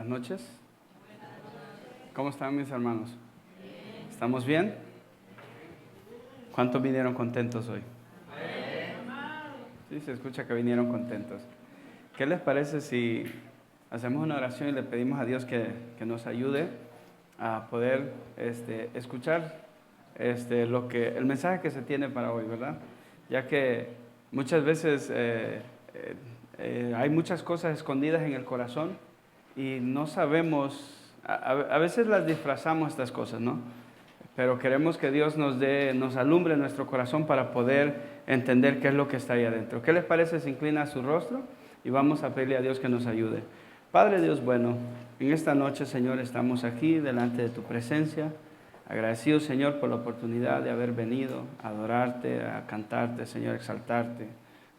Buenas noches. ¿Cómo están mis hermanos? ¿Estamos bien? ¿Cuántos vinieron contentos hoy? Sí, se escucha que vinieron contentos. ¿Qué les parece si hacemos una oración y le pedimos a Dios que nos ayude a poder escuchar el mensaje que se tiene para hoy, ¿verdad? Ya que muchas veces hay muchas cosas escondidas en el corazón y no sabemos, a veces las disfrazamos estas cosas, ¿no? Pero queremos que Dios nos alumbre nuestro corazón para poder entender qué es lo que está ahí adentro. ¿Qué les parece si inclina su rostro y vamos a pedirle a Dios que nos ayude? Padre Dios bueno, en esta noche, Señor, estamos aquí delante de tu presencia, agradecidos, Señor, por la oportunidad de haber venido a adorarte, a cantarte, Señor, a exaltarte,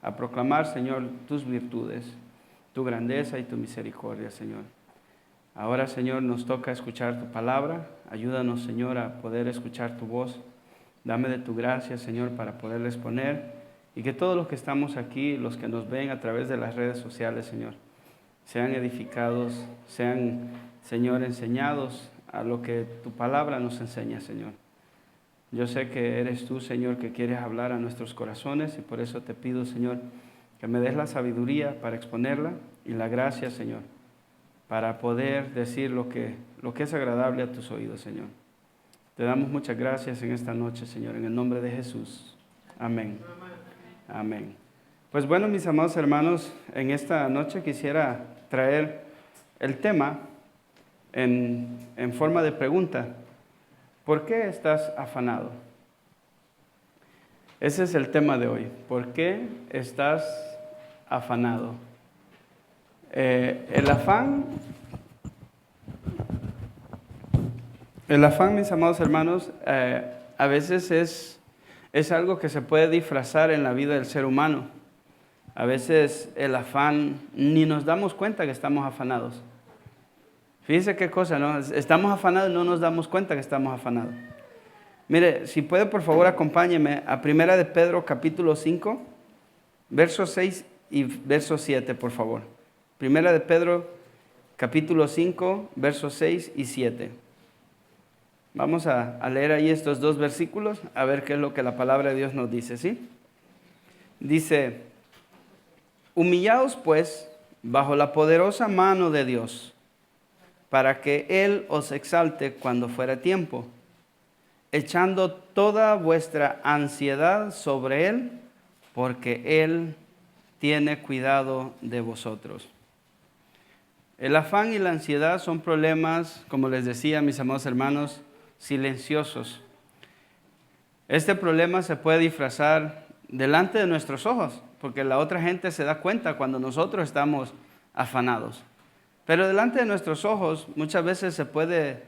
a proclamar, Señor, tus virtudes, tu grandeza y tu misericordia, Señor. Ahora, Señor, nos toca escuchar tu palabra. Ayúdanos, Señor, a poder escuchar tu voz. Dame de tu gracia, Señor, para poderla exponer y que todos los que estamos aquí, los que nos ven a través de las redes sociales, Señor, sean edificados, sean, Señor, enseñados a lo que tu palabra nos enseña, Señor. Yo sé que eres tú, Señor, que quieres hablar a nuestros corazones y por eso te pido, Señor, que me des la sabiduría para exponerla y la gracia, Señor, para poder decir lo que es agradable a tus oídos, Señor. Te damos muchas gracias en esta noche, Señor, en el nombre de Jesús. Amén. Amén. Pues bueno, mis amados hermanos, en esta noche quisiera traer el tema en forma de pregunta. ¿Por qué estás afanado? Ese es el tema de hoy. ¿Por qué estás afanado? El afán, mis amados hermanos, a veces es algo que se puede disfrazar en la vida del ser humano. A veces el afán, ni nos damos cuenta que estamos afanados. Fíjense qué cosa, ¿no? Estamos afanados y no nos damos cuenta que estamos afanados. Mire, si puede, por favor, acompáñeme a 1 de Pedro, capítulo 5, versos 6 y verso 7, por favor. 1 de Pedro, capítulo 5, versos 6 y 7. Vamos a leer ahí estos dos versículos, a ver qué es lo que la palabra de Dios nos dice, ¿sí? Dice, humillaos pues bajo la poderosa mano de Dios, para que Él os exalte cuando fuera tiempo, echando toda vuestra ansiedad sobre Él, porque Él tiene cuidado de vosotros. El afán y la ansiedad son problemas, como les decía, mis amados hermanos, silenciosos. Este problema se puede disfrazar delante de nuestros ojos, porque la otra gente se da cuenta cuando nosotros estamos afanados. Pero delante de nuestros ojos muchas veces se puede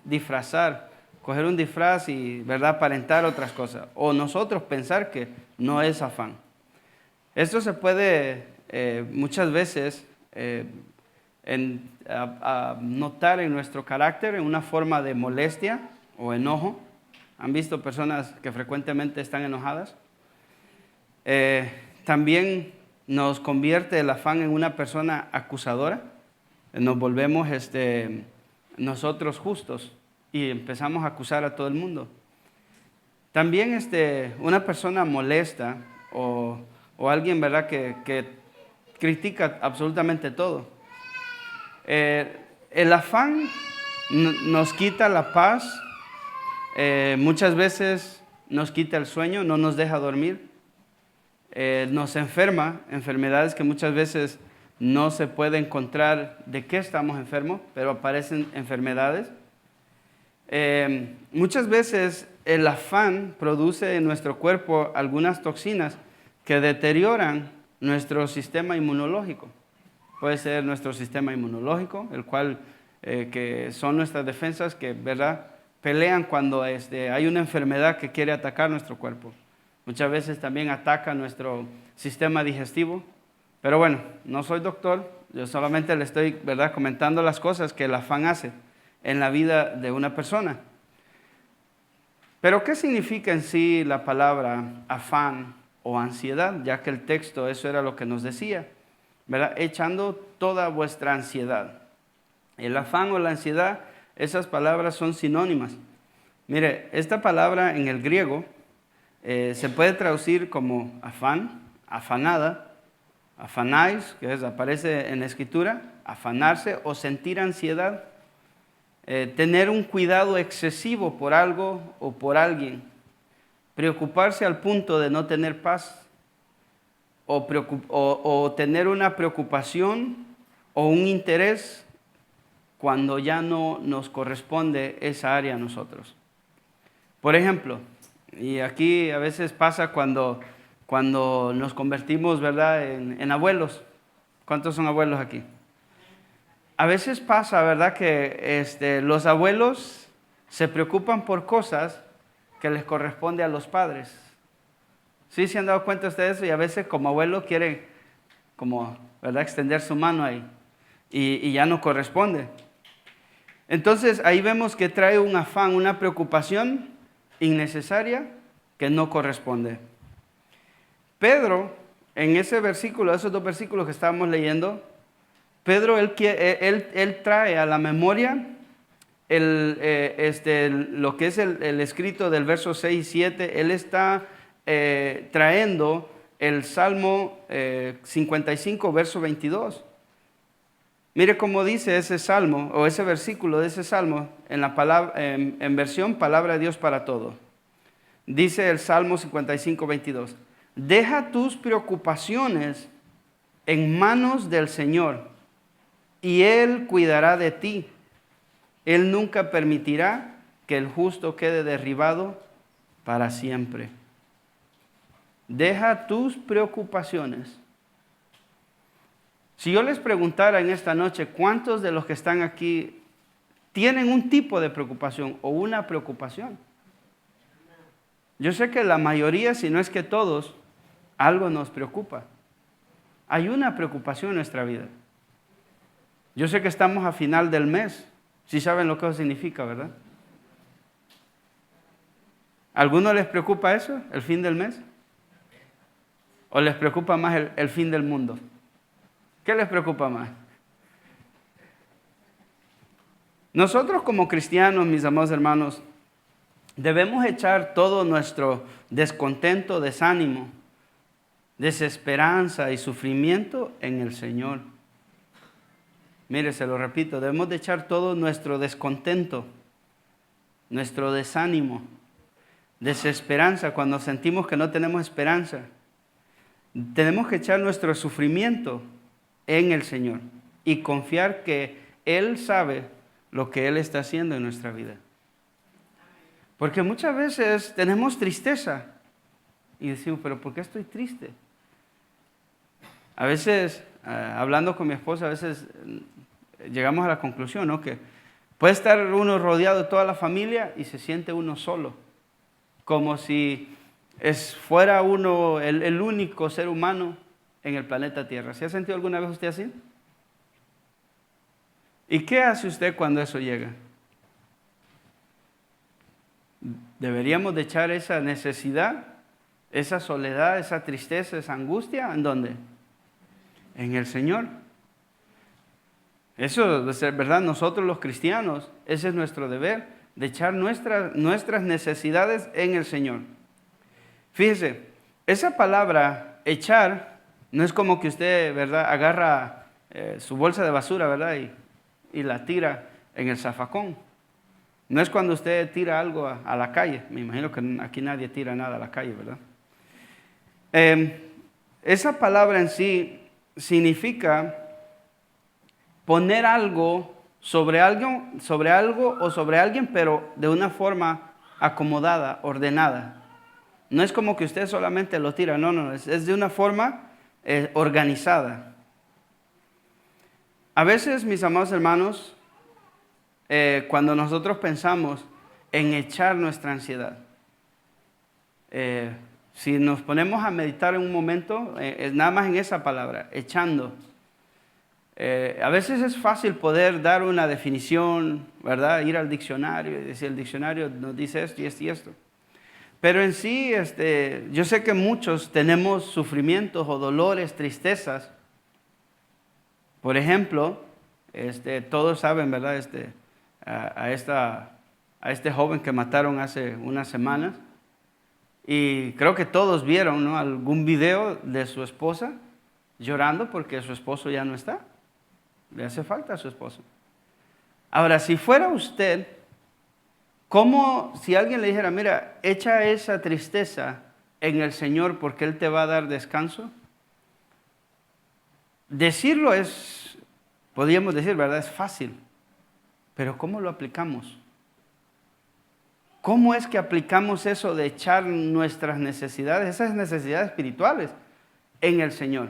disfrazar, coger un disfraz y, ¿verdad?, aparentar otras cosas. O nosotros pensar que no es afán. Esto se puede muchas veces notar en nuestro carácter en una forma de molestia o enojo. ¿Han visto personas que frecuentemente están enojadas? También nos convierte el afán en una persona acusadora. Nos volvemos nosotros justos y empezamos a acusar a todo el mundo. También una persona molesta o alguien, ¿verdad?, que critica absolutamente todo. El afán nos quita la paz, muchas veces nos quita el sueño, no nos deja dormir, nos enferma, enfermedades que muchas veces no se puede encontrar de qué estamos enfermos, pero aparecen enfermedades. Muchas veces el afán produce en nuestro cuerpo algunas toxinas que deterioran nuestro sistema inmunológico. Puede ser nuestro sistema inmunológico, el cual que son nuestras defensas que, ¿verdad?, pelean cuando hay una enfermedad que quiere atacar nuestro cuerpo. Muchas veces también ataca nuestro sistema digestivo. Pero bueno, no soy doctor, yo solamente le estoy, ¿verdad?, comentando las cosas que el afán hace en la vida de una persona. Pero ¿qué significa en sí la palabra afán o ansiedad? Ya que el texto, eso era lo que nos decía, ¿verdad? Echando toda vuestra ansiedad. El afán o la ansiedad, esas palabras son sinónimas. Mire, esta palabra en el griego se puede traducir como afán, afanada, afanáis, que aparece en la escritura, afanarse o sentir ansiedad, tener un cuidado excesivo por algo o por alguien, preocuparse al punto de no tener paz, o tener una preocupación o un interés cuando ya no nos corresponde esa área a nosotros. Por ejemplo, y aquí a veces pasa cuando nos convertimos, ¿verdad?, en abuelos. ¿Cuántos son abuelos aquí? A veces pasa, ¿verdad?, que los abuelos se preocupan por cosas que les corresponde a los padres. ¿Sí se han dado cuenta ustedes de eso? Y a veces como abuelo quieren, como, ¿verdad?, extender su mano ahí y ya no corresponde. Entonces ahí vemos que trae un afán, una preocupación innecesaria que no corresponde. Pedro, en ese versículo, esos dos versículos que estábamos leyendo, Pedro, él trae a la memoria lo que es el escrito del verso 6 y 7. Él está trayendo el Salmo 55, verso 22. Mire cómo dice ese salmo, o ese versículo de ese salmo, en versión Palabra de Dios para Todo. Dice el Salmo 55, 22. Deja tus preocupaciones en manos del Señor, y Él cuidará de ti. Él nunca permitirá que el justo quede derribado para siempre. Deja tus preocupaciones. Si yo les preguntara en esta noche, ¿cuántos de los que están aquí tienen un tipo de preocupación o una preocupación? Yo sé que la mayoría, si no es que todos, algo nos preocupa. Hay una preocupación en nuestra vida. Yo sé que estamos a final del mes. Si saben lo que eso significa, ¿verdad? ¿A alguno les preocupa eso, el fin del mes? ¿O les preocupa más el fin del mundo? ¿Qué les preocupa más? Nosotros como cristianos, mis amados hermanos, debemos echar todo nuestro descontento, desánimo, desesperanza y sufrimiento en el Señor. Mire, se lo repito, debemos de echar todo nuestro descontento, nuestro desánimo, desesperanza, cuando sentimos que no tenemos esperanza. Tenemos que echar nuestro sufrimiento en el Señor y confiar que Él sabe lo que Él está haciendo en nuestra vida. Porque muchas veces tenemos tristeza y decimos, pero ¿por qué estoy triste? A veces, hablando con mi esposa, a veces llegamos a la conclusión, ¿no?, que puede estar uno rodeado de toda la familia y se siente uno solo, como si fuera uno el único ser humano en el planeta Tierra. ¿Se ha sentido alguna vez usted así? ¿Y qué hace usted cuando eso llega? Deberíamos de echar esa necesidad, esa soledad, esa tristeza, esa angustia, ¿en dónde? En el Señor. Eso es verdad, nosotros los cristianos, ese es nuestro deber, de echar nuestras necesidades en el Señor. Fíjese, esa palabra, echar, no es como que usted, ¿verdad?, agarra su bolsa de basura, ¿verdad?, y la tira en el zafacón. No es cuando usted tira algo a la calle. Me imagino que aquí nadie tira nada a la calle, ¿verdad? Esa palabra en sí significa poner algo sobre algo o sobre alguien, pero de una forma acomodada, ordenada. No es como que usted solamente lo tira, no, es de una forma organizada. A veces, mis amados hermanos, cuando nosotros pensamos en echar nuestra ansiedad, si nos ponemos a meditar en un momento, nada más en esa palabra, echando, a veces es fácil poder dar una definición, ¿verdad? Ir al diccionario y decir, el diccionario nos dice esto y esto y esto. Pero en sí, yo sé que muchos tenemos sufrimientos o dolores, tristezas. Por ejemplo, todos saben, ¿verdad? A este joven que mataron hace unas semanas. Y creo que todos vieron, ¿no?, algún video de su esposa llorando porque su esposo ya no está. Le hace falta a su esposo. Ahora, si fuera usted, ¿cómo si alguien le dijera, mira, echa esa tristeza en el Señor porque Él te va a dar descanso? Decirlo es, podríamos decir, ¿verdad? Es fácil. Pero ¿cómo lo aplicamos? ¿Cómo es que aplicamos eso de echar nuestras necesidades, esas necesidades espirituales, en el Señor?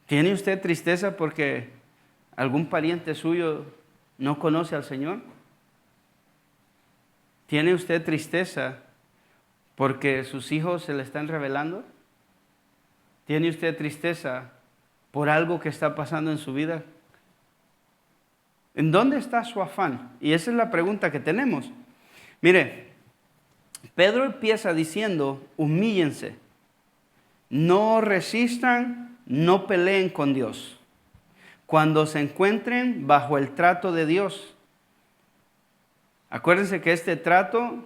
¿Tiene usted tristeza porque algún pariente suyo no conoce al Señor? ¿Tiene usted tristeza porque sus hijos se le están rebelando? ¿Tiene usted tristeza por algo que está pasando en su vida? ¿En dónde está su afán? Y esa es la pregunta que tenemos. Mire, Pedro empieza diciendo, humíllense, no resistan, no peleen con Dios. Cuando se encuentren bajo el trato de Dios, acuérdense que este trato,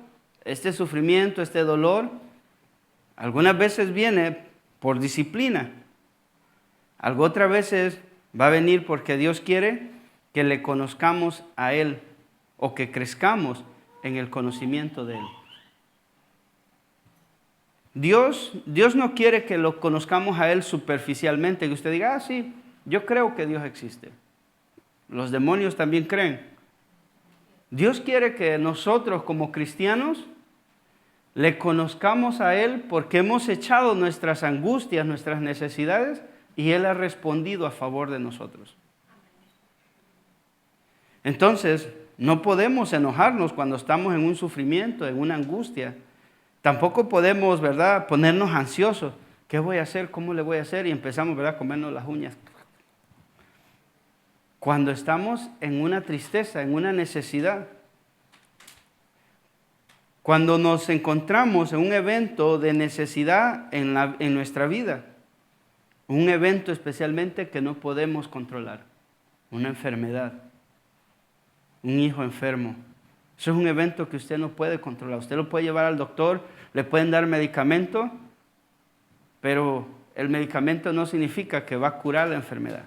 este sufrimiento, este dolor, algunas veces viene por disciplina. Otras veces va a venir porque Dios quiere que le conozcamos a Él o que crezcamos en el conocimiento de Él. Dios no quiere que lo conozcamos a Él superficialmente, que usted diga, sí, yo creo que Dios existe. Los demonios también creen. Dios quiere que nosotros como cristianos le conozcamos a Él porque hemos echado nuestras angustias, nuestras necesidades y Él ha respondido a favor de nosotros. Entonces, no podemos enojarnos cuando estamos en un sufrimiento, en una angustia. Tampoco podemos, ¿verdad?, ponernos ansiosos. ¿Qué voy a hacer? ¿Cómo le voy a hacer? Y empezamos, ¿verdad?, a comernos las uñas. Cuando estamos en una tristeza, en una necesidad, cuando nos encontramos en un evento de necesidad en nuestra vida, un evento especialmente que no podemos controlar, una enfermedad, un hijo enfermo. Eso es un evento que usted no puede controlar. Usted lo puede llevar al doctor, le pueden dar medicamento, pero el medicamento no significa que va a curar la enfermedad.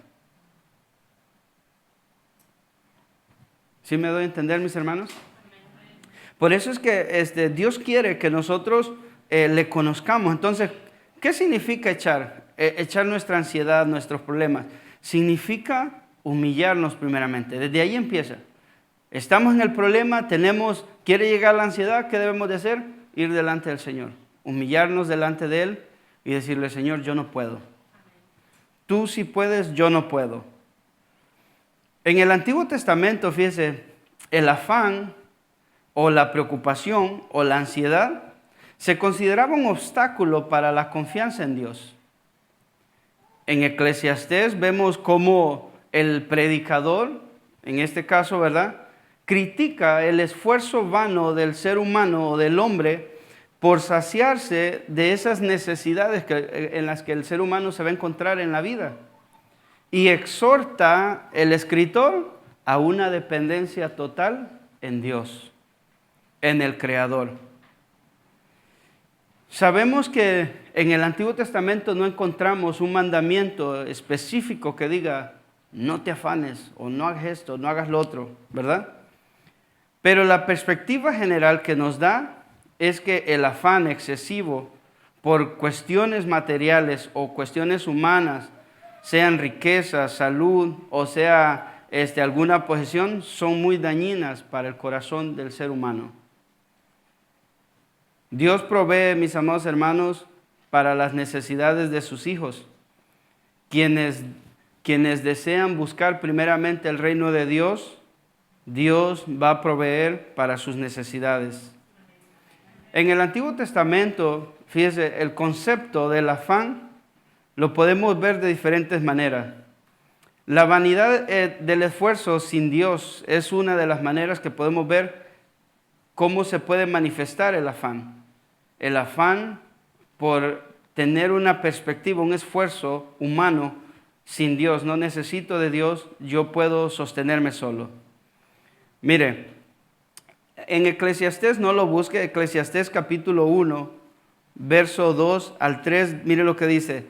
¿Sí me doy a entender, mis hermanos? Por eso es que Dios quiere que nosotros le conozcamos. Entonces, ¿qué significa echar? Echar nuestra ansiedad, nuestros problemas. Significa humillarnos primeramente. Desde ahí empieza. Estamos en el problema, quiere llegar la ansiedad, ¿qué debemos de hacer? Ir delante del Señor, humillarnos delante de Él y decirle, Señor, yo no puedo. Tú sí puedes, yo no puedo. En el Antiguo Testamento, fíjese, el afán o la preocupación o la ansiedad se consideraba un obstáculo para la confianza en Dios. En Eclesiastés vemos cómo el predicador, en este caso, ¿verdad?, critica el esfuerzo vano del ser humano o del hombre por saciarse de esas necesidades en las que el ser humano se va a encontrar en la vida. Y exhorta el escritor a una dependencia total en Dios, en el Creador. Sabemos que en el Antiguo Testamento no encontramos un mandamiento específico que diga, no te afanes, o no hagas esto, no hagas lo otro, ¿verdad? Pero la perspectiva general que nos da es que el afán excesivo por cuestiones materiales o cuestiones humanas, sean riquezas, salud o sea alguna posesión, son muy dañinas para el corazón del ser humano. Dios provee, mis amados hermanos, para las necesidades de sus hijos. Quienes desean buscar primeramente el reino de Dios, Dios va a proveer para sus necesidades. En el Antiguo Testamento, fíjese, el concepto del afán lo podemos ver de diferentes maneras. La vanidad del esfuerzo sin Dios es una de las maneras que podemos ver cómo se puede manifestar el afán. El afán por tener una perspectiva, un esfuerzo humano sin Dios, no necesito de Dios, yo puedo sostenerme solo. Mire, en Eclesiastés, no lo busque, Eclesiastés capítulo 1, verso 2 al 3, mire lo que dice.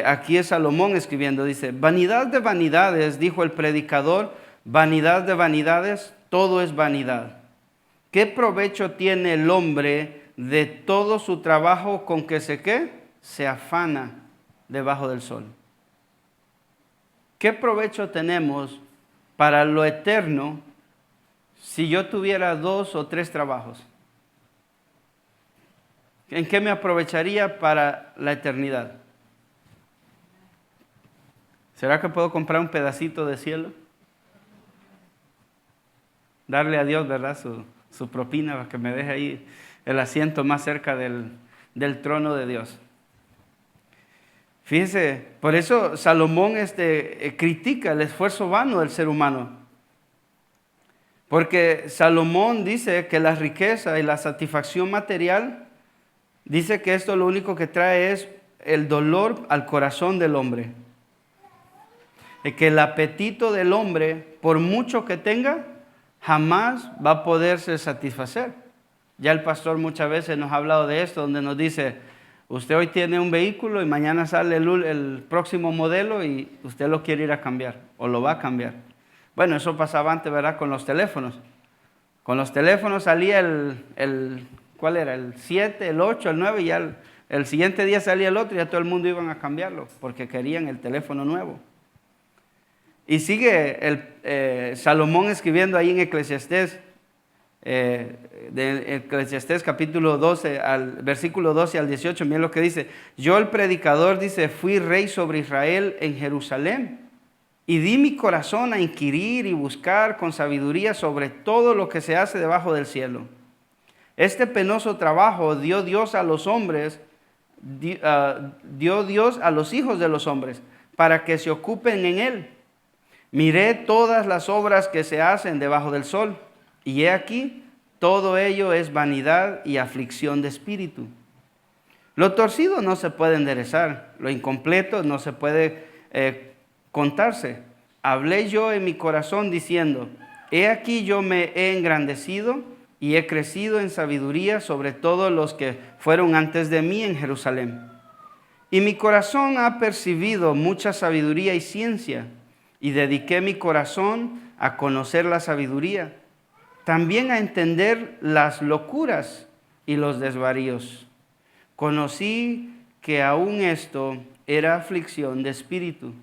Aquí es Salomón escribiendo, dice: vanidad de vanidades, dijo el predicador, vanidad de vanidades, todo es vanidad. ¿Qué provecho tiene el hombre de todo su trabajo con que se afana debajo del sol? ¿Qué provecho tenemos para lo eterno si yo tuviera 2 o 3 trabajos? ¿En qué me aprovecharía para la eternidad? ¿Será que puedo comprar un pedacito de cielo? Darle a Dios, ¿verdad?, su propina para que me deje ahí el asiento más cerca del trono de Dios. Fíjese, por eso Salomón critica el esfuerzo vano del ser humano. Porque Salomón dice que la riqueza y la satisfacción material, dice que esto lo único que trae es el dolor al corazón del hombre. Y que el apetito del hombre, por mucho que tenga, jamás va a poderse satisfacer. Ya el pastor muchas veces nos ha hablado de esto, donde nos dice: usted hoy tiene un vehículo y mañana sale el próximo modelo y usted lo quiere ir a cambiar o lo va a cambiar. Bueno, eso pasaba antes, ¿verdad?, con los teléfonos. Con los teléfonos salía ¿cuál era? El 7, el 8, el 9 y ya el siguiente día salía el otro y ya todo el mundo iban a cambiarlo porque querían el teléfono nuevo. Y sigue Salomón escribiendo ahí en Eclesiastés, de Eclesiastés capítulo 12, versículo 12 al 18, miren lo que dice: yo, el predicador, dice, fui rey sobre Israel en Jerusalén, y di mi corazón a inquirir y buscar con sabiduría sobre todo lo que se hace debajo del cielo. Este penoso trabajo dio Dios a los hombres, dio Dios a los hijos de los hombres, para que se ocupen en él. Miré todas las obras que se hacen debajo del sol, y he aquí, todo ello es vanidad y aflicción de espíritu. Lo torcido no se puede enderezar, lo incompleto no se puede contarse. Hablé yo en mi corazón diciendo: he aquí yo me he engrandecido y he crecido en sabiduría sobre todos los que fueron antes de mí en Jerusalén. Y mi corazón ha percibido mucha sabiduría y ciencia, y dediqué mi corazón a conocer la sabiduría, también a entender las locuras y los desvaríos. Conocí que aún esto era aflicción de espíritu,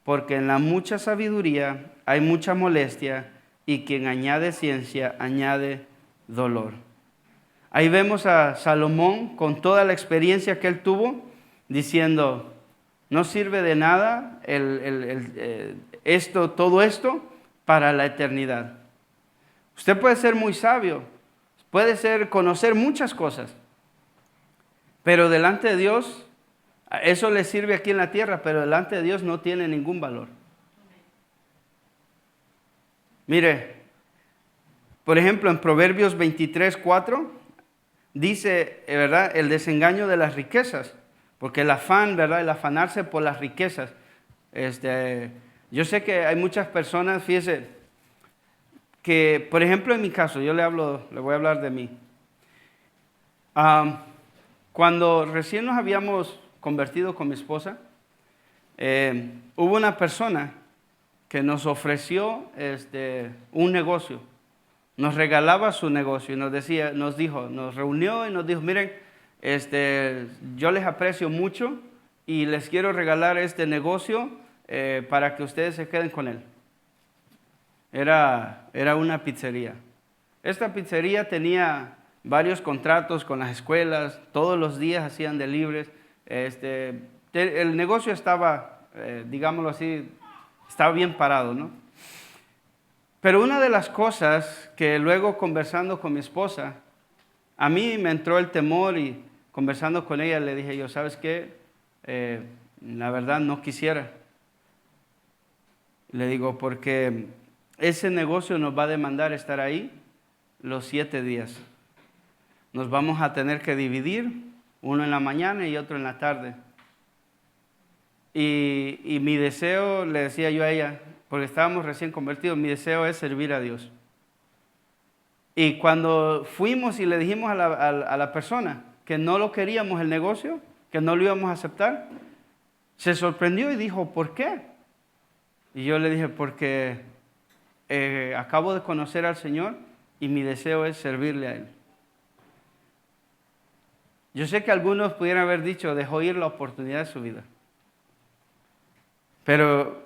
porque en la mucha sabiduría hay mucha molestia, y quien añade ciencia añade dolor. Ahí vemos a Salomón con toda la experiencia que él tuvo, diciendo: no sirve de nada todo esto para la eternidad. Usted puede ser muy sabio, puede conocer muchas cosas, pero delante de Dios, eso le sirve aquí en la tierra, pero delante de Dios no tiene ningún valor. Mire, por ejemplo, en Proverbios 23:4 dice, ¿verdad?, el desengaño de las riquezas, porque el afán, ¿verdad?, el afanarse por las riquezas. Yo sé que hay muchas personas, fíjese, que, por ejemplo, en mi caso, le voy a hablar de mí. Cuando recién nos habíamos convertido con mi esposa, hubo una persona que nos ofreció un negocio, nos regalaba su negocio y nos reunió y nos dijo: miren, yo les aprecio mucho y les quiero regalar este negocio para que ustedes se queden con él. Era una pizzería. Esta pizzería tenía varios contratos con las escuelas, todos los días hacían deliveries. El negocio estaba, digámoslo así, estaba bien parado, ¿no? Pero una de las cosas que luego, conversando con mi esposa, a mí me entró el temor, y conversando con ella le dije yo: ¿sabes qué? La verdad no quisiera. Le digo, porque ese negocio nos va a demandar estar ahí los 7 días. Nos vamos a tener que dividir, uno en la mañana y otro en la tarde. y mi deseo, le decía yo a ella, porque estábamos recién convertidos, mi deseo es servir a Dios. Y cuando fuimos y le dijimos a la persona que no lo queríamos el negocio, que no lo íbamos a aceptar, se sorprendió y dijo, ¿por qué? Y yo le dije, porque acabo de conocer al Señor y mi deseo es servirle a Él. Yo sé que algunos pudieran haber dicho, dejó ir la oportunidad de su vida. Pero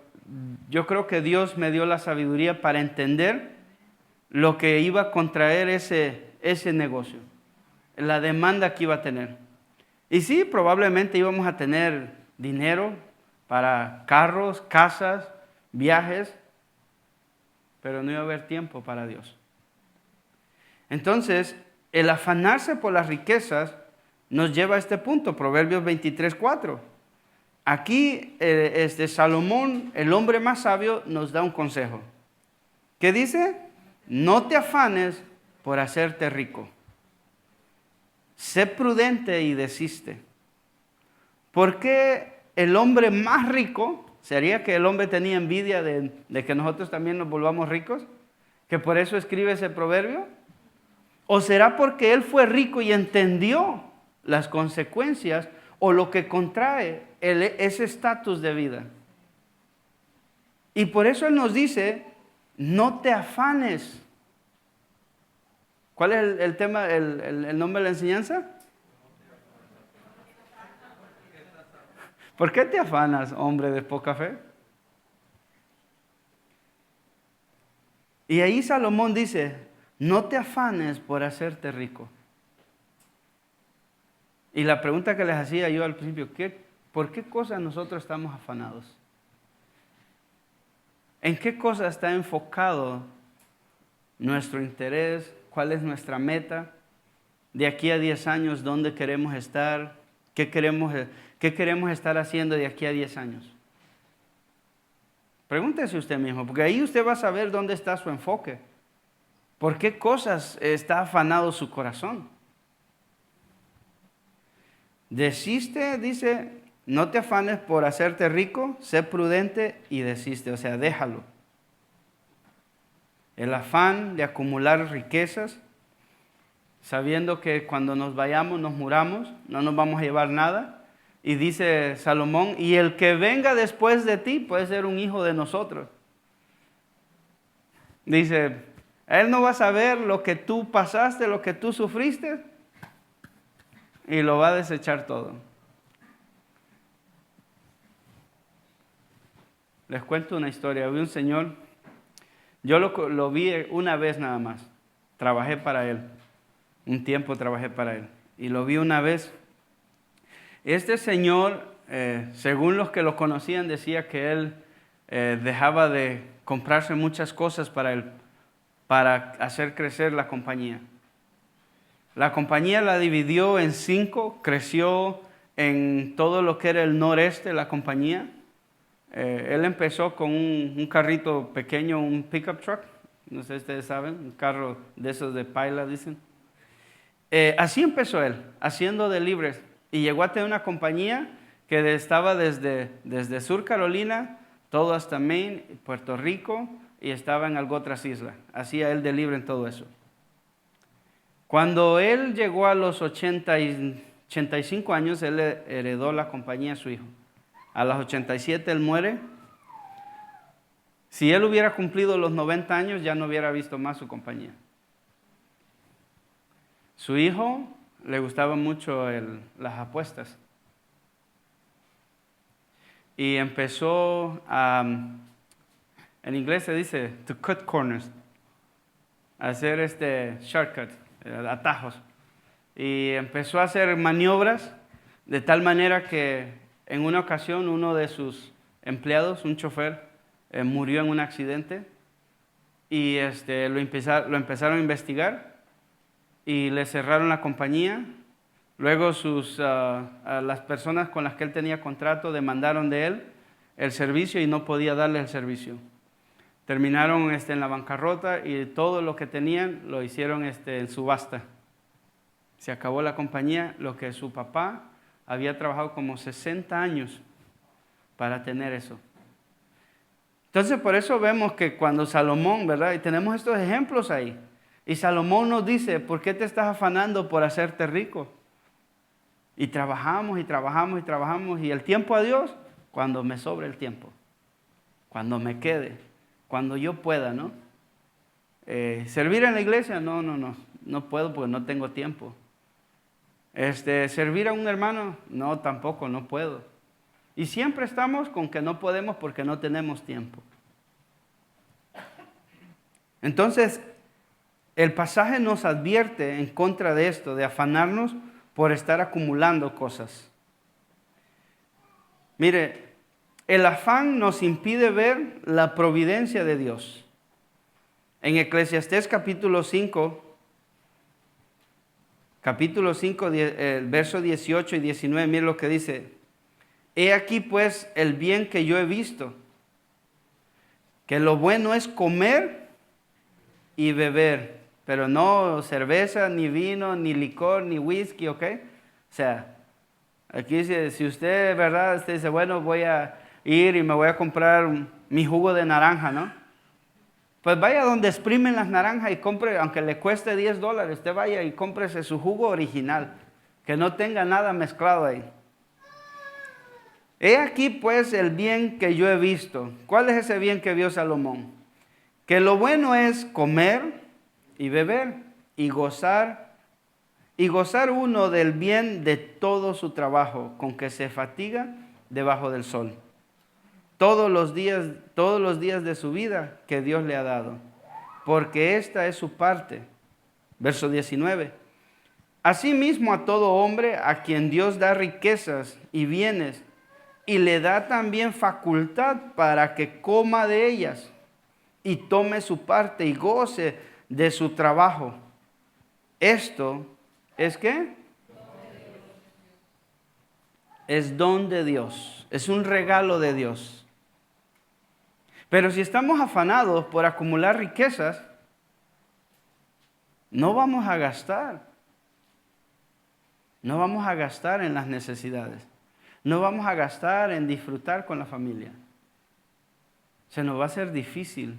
yo creo que Dios me dio la sabiduría para entender lo que iba a contraer ese negocio, la demanda que iba a tener. Y sí, probablemente íbamos a tener dinero para carros, casas, viajes, pero no iba a haber tiempo para Dios. Entonces, el afanarse por las riquezas nos lleva a este punto, Proverbios 23:4. Aquí Salomón, el hombre más sabio, nos da un consejo. ¿Qué dice? No te afanes por hacerte rico. Sé prudente y desiste. ¿Por qué el hombre más rico, sería que el hombre tenía envidia de que nosotros también nos volvamos ricos? ¿Que por eso escribe ese proverbio? ¿O será porque él fue rico y entendió las consecuencias o lo que contrae ese estatus de vida? Y por eso él nos dice, no te afanes. ¿Cuál es el tema, el nombre de la enseñanza? ¿Por qué te afanas, hombre de poca fe? Y ahí Salomón dice, no te afanes por hacerte rico. Y la pregunta que les hacía yo al principio, ¿por qué cosas nosotros estamos afanados? ¿En qué cosa está enfocado nuestro interés? ¿Cuál es nuestra meta? De aquí a 10 años, ¿dónde queremos estar? ¿Qué queremos estar haciendo de aquí a 10 años? Pregúntese usted mismo, porque ahí usted va a saber dónde está su enfoque. ¿Por qué cosas está afanado su corazón? Desiste, dice, no te afanes por hacerte rico, sé prudente y desiste, o sea, déjalo. El afán de acumular riquezas, sabiendo que cuando nos vayamos, nos muramos, no nos vamos a llevar nada. Y dice Salomón, y el que venga después de ti puede ser un hijo de nosotros. Dice, él no va a saber lo que tú pasaste, lo que tú sufriste, y lo va a desechar todo. Les cuento una historia. Vi un señor, yo lo vi una vez nada más. Trabajé para él. Un tiempo trabajé para él. Y lo vi una vez. Este señor, según los que lo conocían, decía que él dejaba de comprarse muchas cosas para hacer crecer la compañía. La compañía la dividió en 5, creció en todo lo que era el noreste de la compañía. Él empezó con un carrito pequeño, un pickup truck, no sé si ustedes saben, un carro de esos de paila, dicen. Así empezó él, haciendo deliveries, y llegó a tener una compañía que estaba desde Sur Carolina, todo hasta Maine, Puerto Rico, y estaba en algo otras islas. Hacía él delivery en todo eso. Cuando él llegó a los 85 años, él heredó la compañía a su hijo. A los 87 él muere. Si él hubiera cumplido los 90 años, ya no hubiera visto más su compañía. Su hijo le gustaban mucho las apuestas. Y empezó en inglés se dice, to cut corners, a hacer shortcut, atajos. Y empezó a hacer maniobras de tal manera que en una ocasión uno de sus empleados, un chofer, murió en un accidente y lo empezaron a investigar y le cerraron la compañía. Luego las personas con las que él tenía contrato demandaron de él el servicio y no podía darle el servicio. Terminaron en la bancarrota y todo lo que tenían lo hicieron en subasta. Se acabó la compañía, lo que su papá había trabajado como 60 años para tener eso. Entonces por eso vemos que cuando Salomón, ¿verdad? Y tenemos estos ejemplos ahí. Y Salomón nos dice, ¿por qué te estás afanando por hacerte rico? Y trabajamos y trabajamos y trabajamos. Y el tiempo a Dios, cuando me sobre el tiempo. Cuando me quede. Cuando yo pueda, ¿no? Servir en la iglesia, no puedo porque no tengo tiempo. Servir a un hermano, no, tampoco, no puedo. Y siempre estamos con que no podemos porque no tenemos tiempo. Entonces, el pasaje nos advierte en contra de esto, de afanarnos por estar acumulando cosas. Mire, el afán nos impide ver la providencia de Dios. En Eclesiastés capítulo 5, verso 18 y 19, mire lo que dice. He aquí pues el bien que yo he visto, que lo bueno es comer y beber, pero no cerveza, ni vino, ni licor, ni whisky, ¿ok? O sea, aquí dice, si usted, ¿verdad? Usted dice, bueno, voy a ir y me voy a comprar mi jugo de naranja, ¿no? Pues vaya donde exprimen las naranjas y compre, aunque le cueste $10, usted vaya y cómprese su jugo original, que no tenga nada mezclado ahí. He aquí pues el bien que yo he visto. ¿Cuál es ese bien que vio Salomón? Que lo bueno es comer y beber y gozar uno del bien de todo su trabajo, con que se fatiga debajo del sol. Todos los días de su vida que Dios le ha dado, porque esta es su parte. Verso 19. Asimismo a todo hombre a quien Dios da riquezas y bienes, y le da también facultad para que coma de ellas, y tome su parte y goce de su trabajo. Esto es ¿qué? Es don de Dios, es un regalo de Dios. Pero si estamos afanados por acumular riquezas, no vamos a gastar. No vamos a gastar en las necesidades. No vamos a gastar en disfrutar con la familia. Se nos va a hacer difícil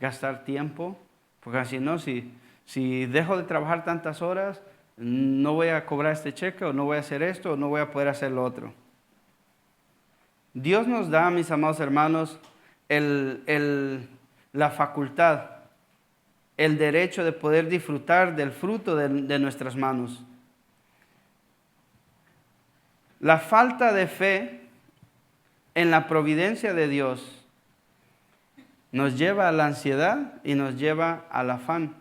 gastar tiempo, porque si no, si dejo de trabajar tantas horas, no voy a cobrar este cheque, o no voy a hacer esto, o no voy a poder hacer lo otro. Dios nos da, mis amados hermanos, la facultad, el derecho de poder disfrutar del fruto de nuestras manos. La falta de fe en la providencia de Dios nos lleva a la ansiedad y nos lleva al afán.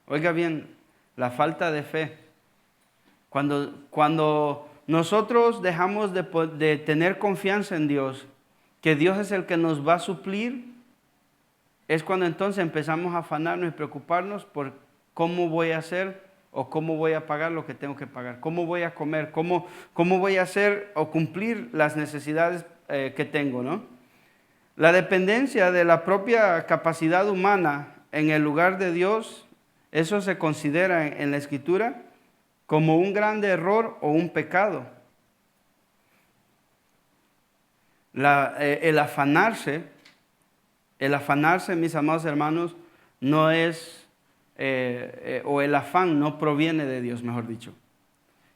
Oiga bien, la falta de fe. Cuando nosotros dejamos de tener confianza en Dios, que Dios es el que nos va a suplir, es cuando entonces empezamos a afanarnos y preocuparnos por cómo voy a hacer o cómo voy a pagar lo que tengo que pagar, cómo voy a comer, cómo voy a hacer o cumplir las necesidades que tengo, ¿no? La dependencia de la propia capacidad humana en el lugar de Dios, eso se considera en la Escritura como un grande error o un pecado. El afanarse, mis amados hermanos, no es, o el afán no proviene de Dios, mejor dicho.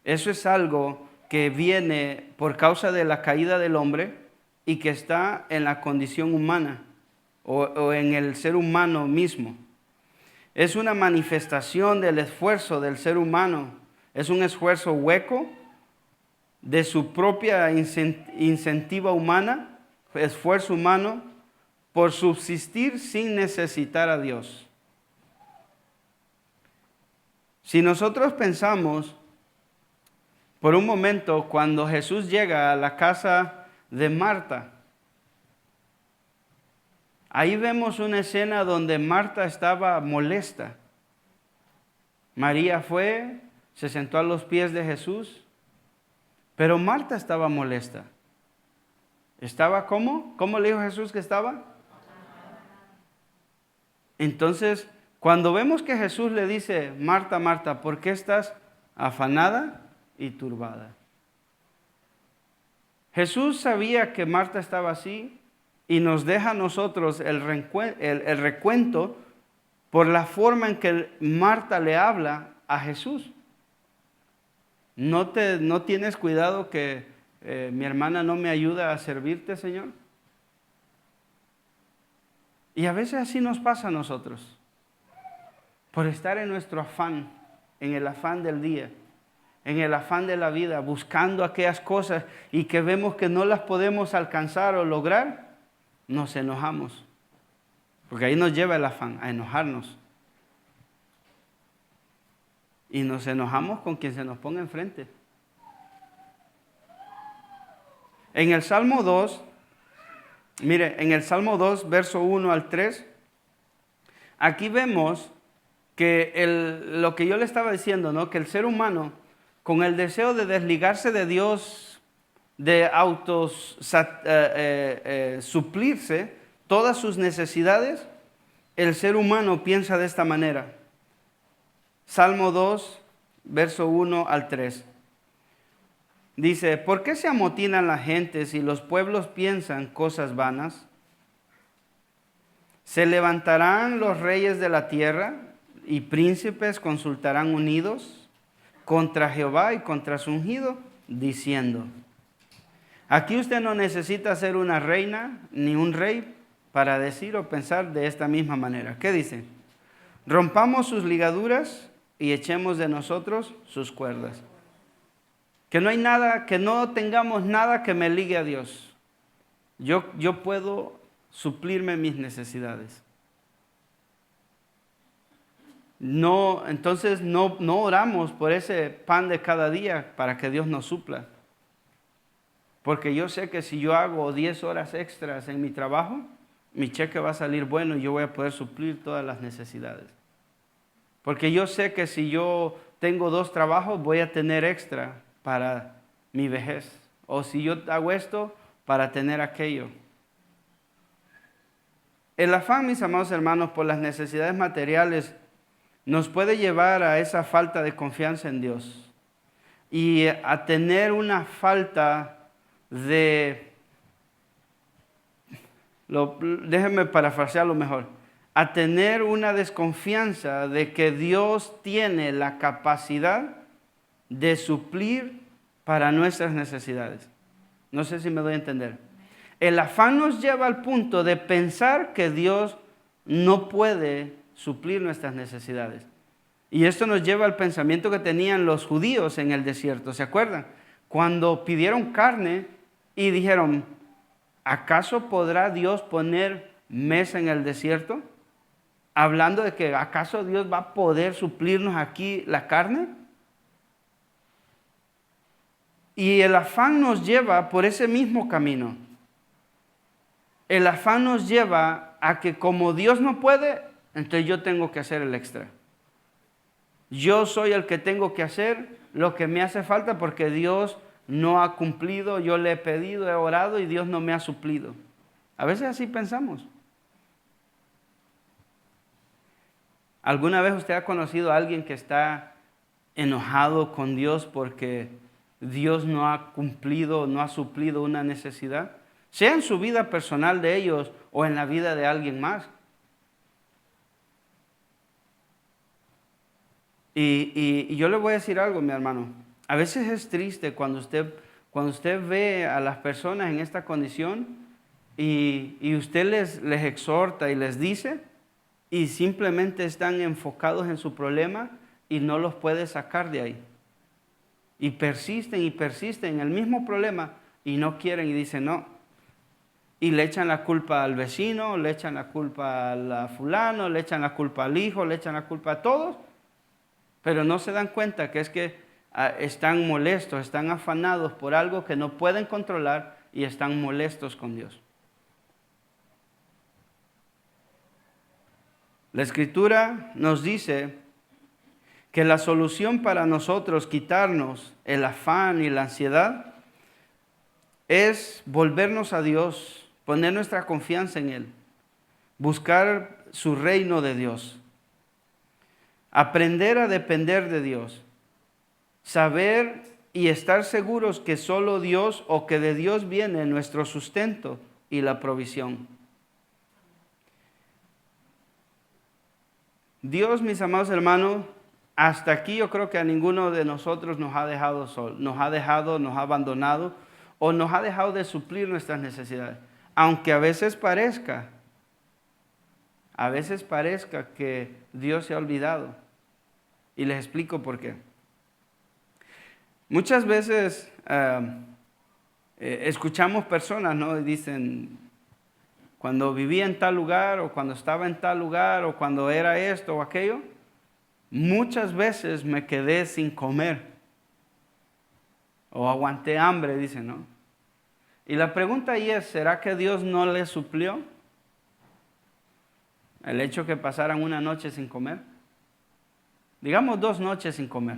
Eso es algo que viene por causa de la caída del hombre y que está en la condición humana o en el ser humano mismo. Es una manifestación del esfuerzo del ser humano. Es un esfuerzo hueco de su propia incentiva humana, esfuerzo humano por subsistir sin necesitar a Dios. Si nosotros pensamos por un momento cuando Jesús llega a la casa de Marta, ahí vemos una escena donde Marta estaba molesta. María fue, se sentó a los pies de Jesús, pero Marta estaba molesta. ¿Estaba cómo? ¿Cómo le dijo Jesús que estaba? Entonces, cuando vemos que Jesús le dice, Marta, Marta, ¿por qué estás afanada y turbada? Jesús sabía que Marta estaba así y nos deja a nosotros el recuento por la forma en que Marta le habla a Jesús. ¿No tienes cuidado que mi hermana no me ayuda a servirte, Señor? Y a veces así nos pasa a nosotros, por estar en nuestro afán, en el afán del día, en el afán de la vida, buscando aquellas cosas y que vemos que no las podemos alcanzar o lograr, nos enojamos. Porque ahí nos lleva el afán, a enojarnos. Y nos enojamos con quien se nos ponga enfrente. En el Salmo 2, mire, en el Salmo 2, verso 1 al 3, aquí vemos que lo que yo le estaba diciendo, ¿no? Que el ser humano, con el deseo de desligarse de Dios, de suplirse todas sus necesidades, el ser humano piensa de esta manera. Salmo 2, verso 1 al 3. Dice, ¿por qué se amotinan las gentes y los pueblos piensan cosas vanas? Se levantarán los reyes de la tierra y príncipes consultarán unidos contra Jehová y contra su ungido, diciendo. Aquí usted no necesita ser una reina ni un rey para decir o pensar de esta misma manera. ¿Qué dice? Rompamos sus ligaduras y echemos de nosotros sus cuerdas. Que no hay nada, que no tengamos nada que me ligue a Dios. Yo puedo suplirme mis necesidades. Entonces no oramos por ese pan de cada día para que Dios nos supla. Porque yo sé que si yo hago 10 horas extras en mi trabajo, mi cheque va a salir bueno y yo voy a poder suplir todas las necesidades. Porque yo sé que si yo tengo 2 trabajos, voy a tener extra para mi vejez. O si yo hago esto, para tener aquello. El afán, mis amados hermanos, por las necesidades materiales nos puede llevar a esa falta de confianza en Dios y a tener una falta déjenme parafrasearlo mejor, a tener una desconfianza de que Dios tiene la capacidad de suplir para nuestras necesidades. No sé si me doy a entender. El afán nos lleva al punto de pensar que Dios no puede suplir nuestras necesidades. Y esto nos lleva al pensamiento que tenían los judíos en el desierto. ¿Se acuerdan? Cuando pidieron carne y dijeron, ¿acaso podrá Dios poner mesa en el desierto? Hablando de que ¿acaso Dios va a poder suplirnos aquí la carne? Y el afán nos lleva por ese mismo camino. El afán nos lleva a que como Dios no puede, entonces yo tengo que hacer el extra. Yo soy el que tengo que hacer lo que me hace falta porque Dios no ha cumplido, yo le he pedido, he orado y Dios no me ha suplido. A veces así pensamos. ¿Alguna vez usted ha conocido a alguien que está enojado con Dios porque Dios no ha cumplido, no ha suplido una necesidad? Sea en su vida personal de ellos o en la vida de alguien más. Y yo le voy a decir algo, mi hermano. A veces es triste cuando usted ve a las personas en esta condición y usted les exhorta y les dice y simplemente están enfocados en su problema y no los puede sacar de ahí. Y persisten en el mismo problema y no quieren y dicen no. Y le echan la culpa al vecino, le echan la culpa a fulano, le echan la culpa al hijo, le echan la culpa a todos. Pero no se dan cuenta que es que están molestos, están afanados por algo que no pueden controlar y están molestos con Dios. La Escritura nos dice que la solución para nosotros quitarnos el afán y la ansiedad es volvernos a Dios, poner nuestra confianza en Él, buscar su reino de Dios. Aprender a depender de Dios. Saber y estar seguros que solo Dios o que de Dios viene nuestro sustento y la provisión. Dios, mis amados hermanos, hasta aquí yo creo que a ninguno de nosotros nos ha dejado solo, nos ha abandonado o nos ha dejado de suplir nuestras necesidades. Aunque a veces parezca que Dios se ha olvidado. Y les explico por qué. Muchas veces escuchamos personas, ¿no? Y dicen, cuando vivía en tal lugar, o cuando estaba en tal lugar, o cuando era esto o aquello, muchas veces me quedé sin comer. O aguanté hambre, dicen, ¿no? Y la pregunta ahí es, ¿será que Dios no les suplió el hecho que pasaran una noche sin comer? Digamos 2 noches sin comer.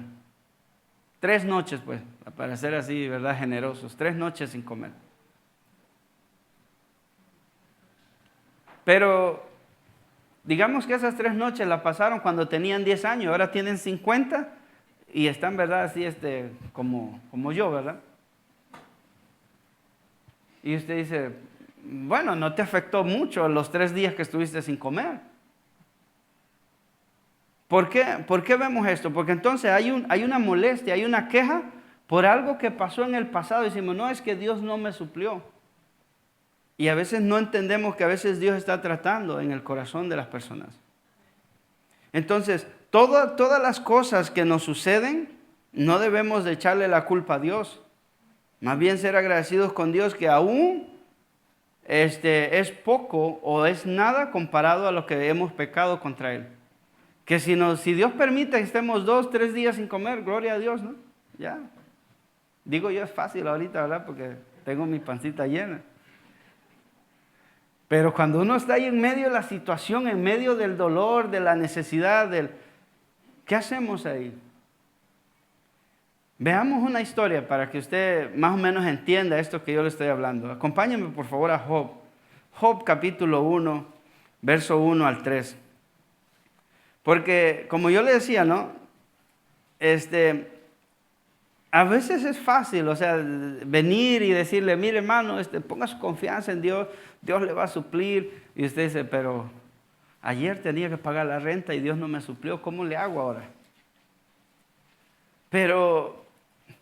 3 noches, pues, para ser así, ¿verdad? Generosos. 3 noches sin comer. Pero, digamos que esas 3 noches las pasaron cuando tenían 10 años, ahora tienen 50 y están, ¿verdad? Así, como yo, ¿verdad? Y usted dice, bueno, no te afectó mucho los 3 días que estuviste sin comer. ¿Por qué vemos esto? Porque entonces hay una molestia, hay una queja por algo que pasó en el pasado. Y decimos, no, es que Dios no me suplió. Y a veces no entendemos que a veces Dios está tratando en el corazón de las personas. Entonces, todas las cosas que nos suceden, no debemos de echarle la culpa a Dios. Más bien ser agradecidos con Dios que aún es poco o es nada comparado a lo que hemos pecado contra Él. Que si Dios permite que estemos 2, 3 días sin comer, gloria a Dios, ¿no? Ya. Digo yo, es fácil ahorita, ¿verdad? Porque tengo mi pancita llena. Pero cuando uno está ahí en medio de la situación, en medio del dolor, de la necesidad, ¿qué hacemos ahí? Veamos una historia para que usted más o menos entienda esto que yo le estoy hablando. Acompáñenme por favor a Job. Job capítulo 1, verso 1 al 3. Porque como yo le decía, ¿no? A veces es fácil, o sea, venir y decirle, mire hermano, ponga su confianza en Dios, Dios le va a suplir. Y usted dice, pero ayer tenía que pagar la renta y Dios no me suplió, ¿cómo le hago ahora? Pero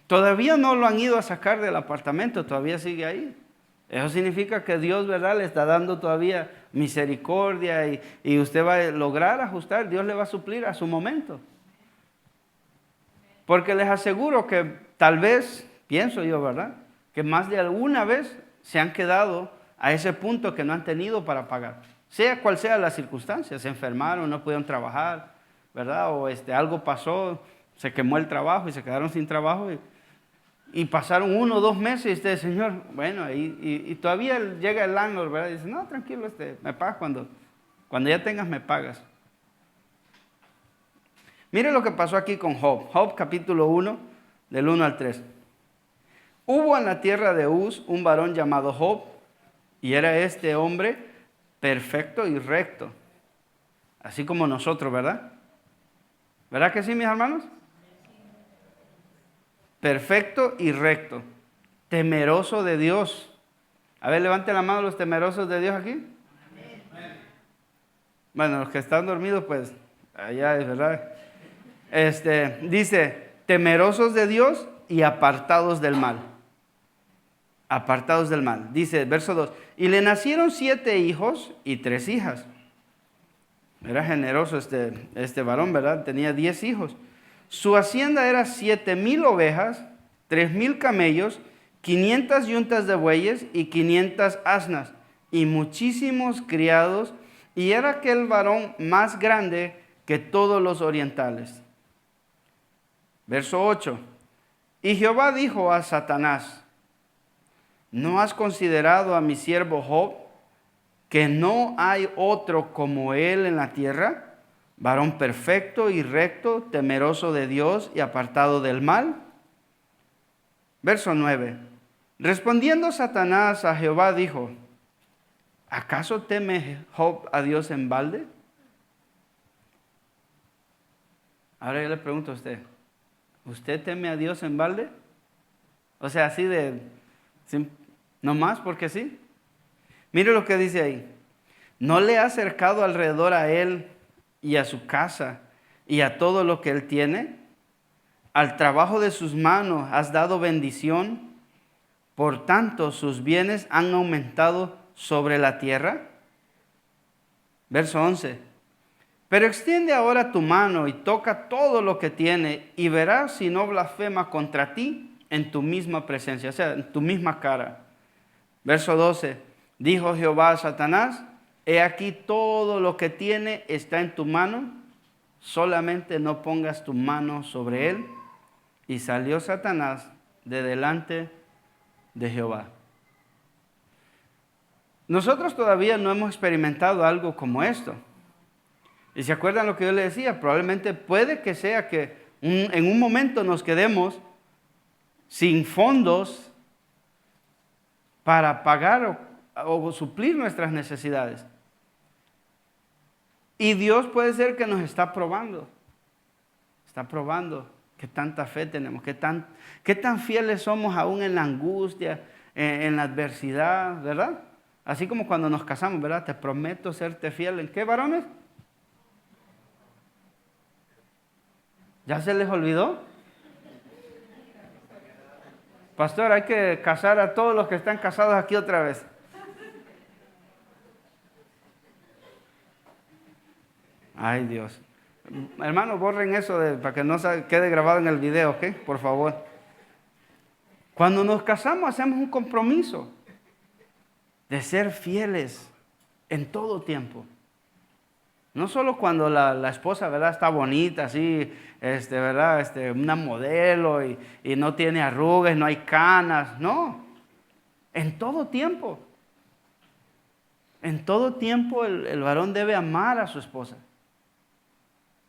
todavía no lo han ido a sacar del apartamento, todavía sigue ahí. Eso significa que Dios, ¿verdad?, le está dando todavía misericordia y usted va a lograr ajustar, Dios le va a suplir a su momento. Porque les aseguro que tal vez, pienso yo, ¿verdad?, que más de alguna vez se han quedado a ese punto que no han tenido para pagar. Sea cual sea la circunstancia, se enfermaron, no pudieron trabajar, ¿verdad? O algo pasó, se quemó el trabajo y se quedaron sin trabajo y pasaron 1 o 2 meses y usted, Señor, bueno, y todavía llega el landlord, ¿verdad? Y dice, no, tranquilo, me pagas cuando ya tengas, me pagas. Mire lo que pasó aquí con Job. Job capítulo 1, del 1 al 3. Hubo en la tierra de Uz un varón llamado Job, y era este hombre perfecto y recto, así como nosotros, ¿verdad? ¿Verdad que sí, mis hermanos? Perfecto y recto, temeroso de Dios. A ver, levanten la mano los temerosos de Dios aquí. Bueno, los que están dormidos, pues, allá es, ¿verdad? Dice, temerosos de Dios y apartados del mal. Apartados del mal. Dice, verso 2, y le nacieron 7 hijos y 3 hijas. Era generoso este varón, ¿verdad? Tenía 10 hijos. Su hacienda era 7,000 ovejas, 3,000 camellos, 500 yuntas de bueyes y 500 asnas, y muchísimos criados, y era aquel varón más grande que todos los orientales. Verso 8. Y Jehová dijo a Satanás, ¿no has considerado a mi siervo Job, que no hay otro como él en la tierra? Varón perfecto y recto, temeroso de Dios y apartado del mal. Verso 9. Respondiendo Satanás a Jehová dijo, ¿acaso teme Job a Dios en balde? Ahora yo le pregunto a usted, ¿usted teme a Dios en balde? O sea, así de, nomás porque sí. Mire lo que dice ahí. ¿No le ha acercado alrededor a él y a su casa y a todo lo que él tiene? Al trabajo de sus manos has dado bendición, por tanto sus bienes han aumentado sobre la tierra. Verso 11. Pero extiende ahora tu mano y toca todo lo que tiene y verás si no blasfema contra ti en tu misma presencia, o sea, en tu misma cara. Verso 12. Dijo Jehová a Satanás, he aquí todo lo que tiene está en tu mano, solamente no pongas tu mano sobre él. Y salió Satanás de delante de Jehová. Nosotros todavía no hemos experimentado algo como esto. Y se acuerdan lo que yo les decía, probablemente puede que sea que en un momento nos quedemos sin fondos para pagar o suplir nuestras necesidades. Y Dios puede ser que nos está probando qué tanta fe tenemos, qué tan fieles somos aún en la angustia, en la adversidad, ¿verdad? Así como cuando nos casamos, ¿verdad? Te prometo serte fiel. ¿En qué, varones? ¿Ya se les olvidó? Pastor, hay que casar a todos los que están casados aquí otra vez. Ay, Dios. Hermano, borren eso para que no quede grabado en el video, ¿ok? Por favor. Cuando nos casamos hacemos un compromiso de ser fieles en todo tiempo. No solo cuando la esposa, ¿verdad?, está bonita, así, ¿verdad?, una modelo y no tiene arrugas, no hay canas. No, en todo tiempo. En todo tiempo el varón debe amar a su esposa.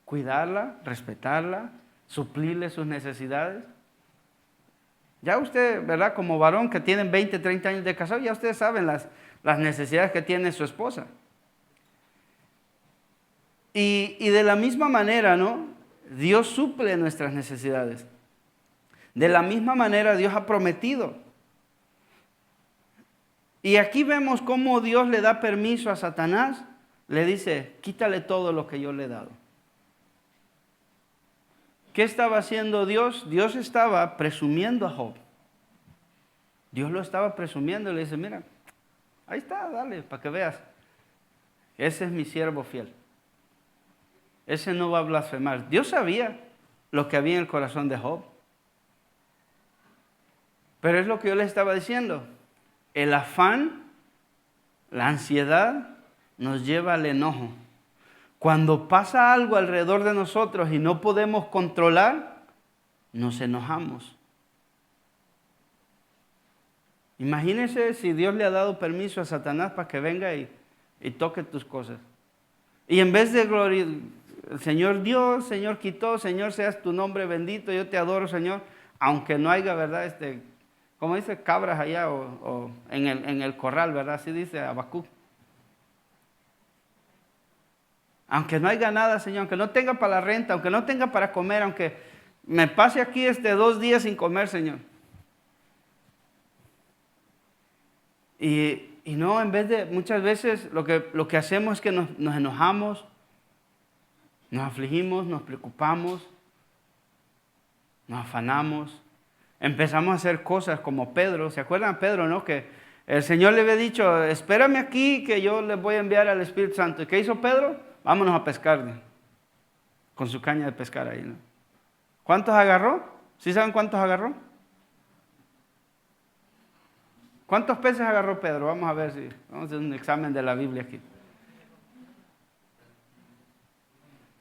Cuidarla, respetarla, suplirle sus necesidades. Ya usted, ¿verdad?, como varón que tienen 20, 30 años de casado, ya ustedes saben las necesidades que tiene su esposa. Y de la misma manera, ¿no?, Dios suple nuestras necesidades. De la misma manera Dios ha prometido. Y aquí vemos cómo Dios le da permiso a Satanás. Le dice, quítale todo lo que yo le he dado. ¿Qué estaba haciendo Dios? Dios estaba presumiendo a Job. Dios lo estaba presumiendo y le dice, mira, ahí está, dale, para que veas. Ese es mi siervo fiel. Ese no va a blasfemar. Dios sabía lo que había en el corazón de Job. Pero es lo que yo le estaba diciendo. El afán, la ansiedad nos lleva al enojo. Cuando pasa algo alrededor de nosotros y no podemos controlar, nos enojamos. Imagínense si Dios le ha dado permiso a Satanás para que venga y toque tus cosas. Y en vez de gloria, Señor Dios, Señor quitó, Señor seas tu nombre bendito, yo te adoro, Señor, aunque no haya, ¿verdad?, como dice, cabras allá o en el corral, ¿verdad? Así dice Habacuc. Aunque no haya nada, Señor, aunque no tenga para la renta, aunque no tenga para comer, aunque me pase aquí 2 días sin comer, Señor. Y no, en vez de, muchas veces lo que hacemos es que nos enojamos, nos afligimos, nos preocupamos, nos afanamos. Empezamos a hacer cosas como Pedro. ¿Se acuerdan de Pedro, no? Que el Señor le había dicho, espérame aquí que yo les voy a enviar al Espíritu Santo. ¿Y qué hizo Pedro? Vámonos a pescar. Con su caña de pescar ahí, ¿no? ¿Cuántos agarró? ¿Sí saben cuántos agarró? ¿Cuántos peces agarró Pedro? Vamos a ver si... Vamos a hacer un examen de la Biblia aquí.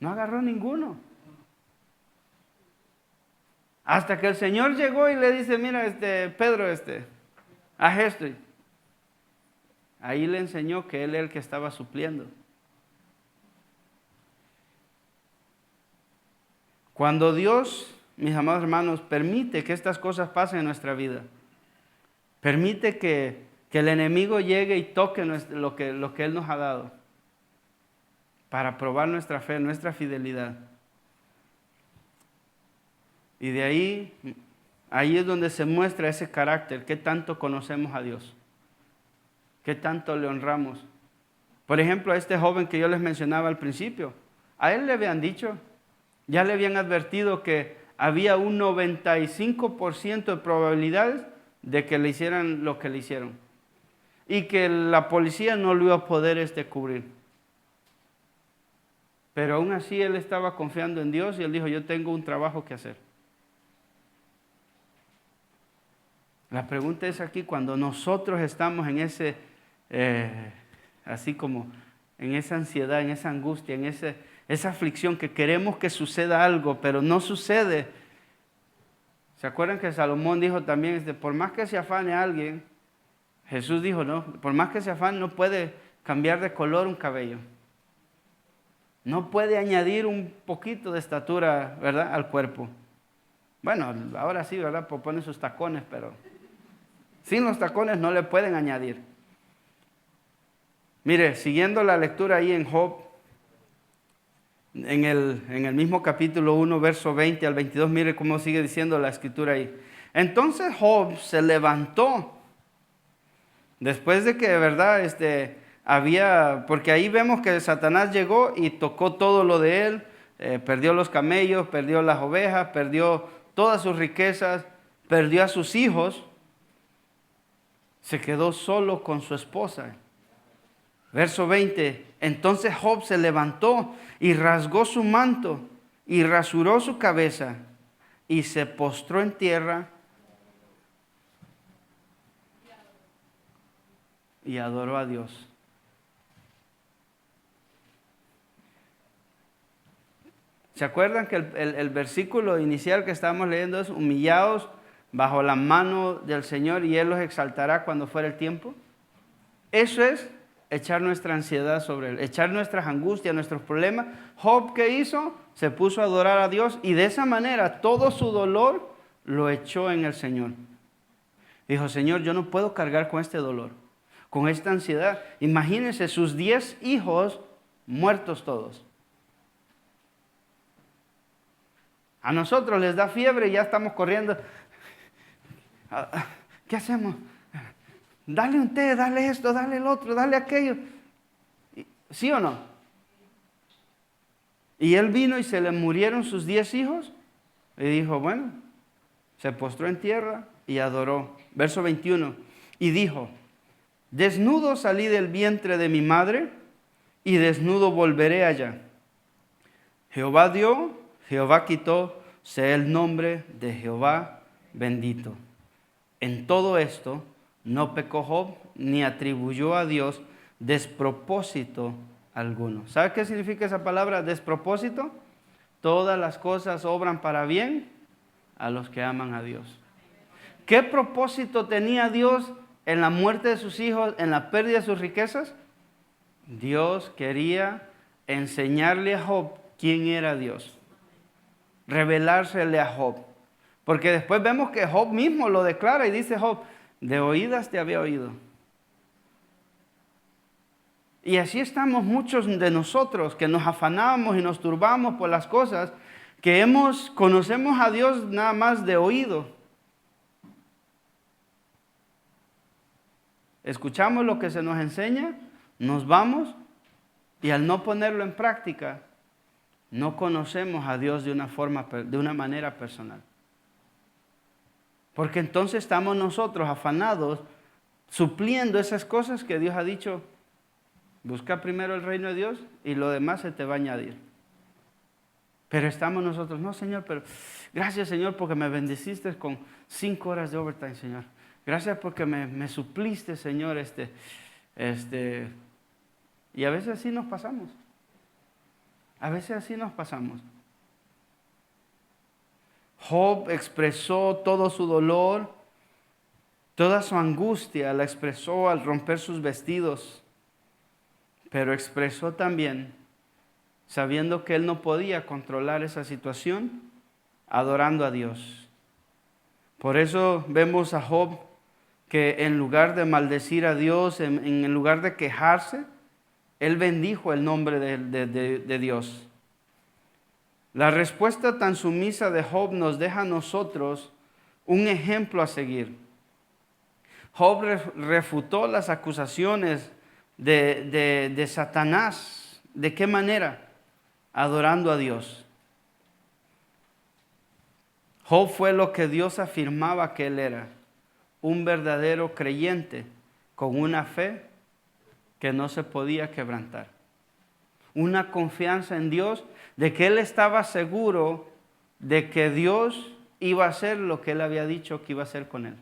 No agarró ninguno. Hasta que el Señor llegó y le dice, mira, Pedro, haz esto. Ahí le enseñó que él era el que estaba supliendo. Cuando Dios, mis amados hermanos, permite que estas cosas pasen en nuestra vida, permite que el enemigo llegue y toque lo que Él nos ha dado para probar nuestra fe, nuestra fidelidad. Y de ahí ahí es donde se muestra ese carácter, qué tanto conocemos a Dios, qué tanto le honramos. Por ejemplo, a este joven que yo les mencionaba al principio, a él le habían dicho, ya le habían advertido que había un 95% de probabilidades de que le hicieran lo que le hicieron y que la policía no lo iba a poder cubrir. Pero aún así él estaba confiando en Dios y él dijo, yo tengo un trabajo que hacer. La pregunta es aquí, cuando nosotros estamos en ese, así como en esa ansiedad, en esa angustia, en esa aflicción que queremos que suceda algo, pero no sucede. ¿Se acuerdan que Salomón dijo también, por más que se afane alguien, Jesús dijo, no, por más que se afane no puede cambiar de color un cabello. No puede añadir un poquito de estatura, ¿verdad?, al cuerpo. Bueno, ahora sí, ¿verdad?, pues pone sus tacones, pero sin los tacones no le pueden añadir. Mire, siguiendo la lectura ahí en Job, en el mismo capítulo 1, verso 20 al 22, mire cómo sigue diciendo la escritura ahí. Entonces Job se levantó, después de que de verdad porque ahí vemos que Satanás llegó y tocó todo lo de él, perdió los camellos, perdió las ovejas, perdió todas sus riquezas, perdió a sus hijos, se quedó solo con su esposa. Verso 20, entonces Job se levantó y rasgó su manto y rasuró su cabeza y se postró en tierra y adoró a Dios. ¿Se acuerdan que el versículo inicial que estábamos leyendo es humillaos bajo la mano del Señor y Él los exaltará cuando fuera el tiempo? Eso es echar nuestra ansiedad sobre Él, echar nuestras angustias, nuestros problemas. Job, ¿qué hizo? Se puso a adorar a Dios y de esa manera todo su dolor lo echó en el Señor. Dijo, Señor, yo no puedo cargar con este dolor, con esta ansiedad. Imagínense sus 10 hijos muertos todos. A nosotros les da fiebre y ya estamos corriendo. ¿Qué hacemos? Dale un té, dale esto, dale el otro, dale aquello. ¿Sí o no? Y él vino y se le murieron sus 10 hijos. Y dijo, bueno, se postró en tierra y adoró. Verso 21. Y dijo, desnudo salí del vientre de mi madre y desnudo volveré allá. Jehová dio, Jehová quitó, sea el nombre de Jehová bendito. En todo esto no pecó Job ni atribuyó a Dios despropósito alguno. ¿Sabe qué significa esa palabra despropósito? Todas las cosas obran para bien a los que aman a Dios. ¿Qué propósito tenía Dios en la muerte de sus hijos, en la pérdida de sus riquezas? Dios quería enseñarle a Job quién era Dios, revelársele a Job. Porque después vemos que Job mismo lo declara y dice Job, de oídas te había oído. Y así estamos muchos de nosotros que nos afanamos y nos turbamos por las cosas que conocemos a Dios nada más de oído. Escuchamos lo que se nos enseña, nos vamos y al no ponerlo en práctica, no conocemos a Dios de una manera personal. Porque entonces estamos nosotros afanados, supliendo esas cosas que Dios ha dicho, busca primero el reino de Dios y lo demás se te va a añadir. Pero estamos nosotros, no Señor, pero gracias Señor porque me bendeciste con 5 horas de overtime, Señor. Gracias porque me supliste, Señor, y a veces así nos pasamos. A veces así nos pasamos. Job expresó todo su dolor, toda su angustia, la expresó al romper sus vestidos, pero expresó también, sabiendo que él no podía controlar esa situación, adorando a Dios. Por eso vemos a Job que en lugar de maldecir a Dios, en lugar de quejarse, él bendijo el nombre de Dios. La respuesta tan sumisa de Job nos deja a nosotros un ejemplo a seguir. Job refutó las acusaciones de Satanás. ¿De qué manera? Adorando a Dios. Job fue lo que Dios afirmaba que él era, un verdadero creyente con una fe que no se podía quebrantar. Una confianza en Dios de que él estaba seguro de que Dios iba a hacer lo que él había dicho que iba a hacer con él.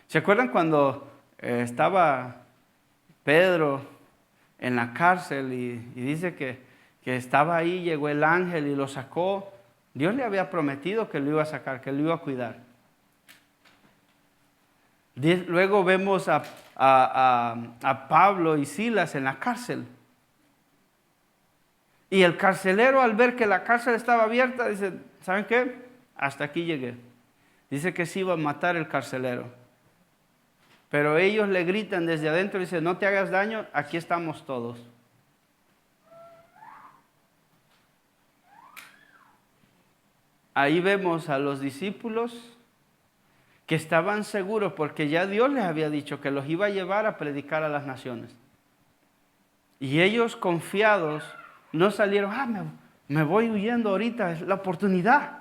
¿Se acuerdan cuando estaba Pedro en la cárcel y dice que estaba ahí, llegó el ángel y lo sacó? Dios le había prometido que lo iba a sacar, que lo iba a cuidar. Luego vemos a Pablo y Silas en la cárcel. Y el carcelero, al ver que la cárcel estaba abierta, dice, ¿saben qué? Hasta aquí llegué. Dice que se iba a matar el carcelero. Pero ellos le gritan desde adentro, dicen, no te hagas daño, aquí estamos todos. Ahí vemos a los discípulos que estaban seguros porque ya Dios les había dicho que los iba a llevar a predicar a las naciones. Y ellos confiados no salieron, me voy huyendo ahorita, es la oportunidad.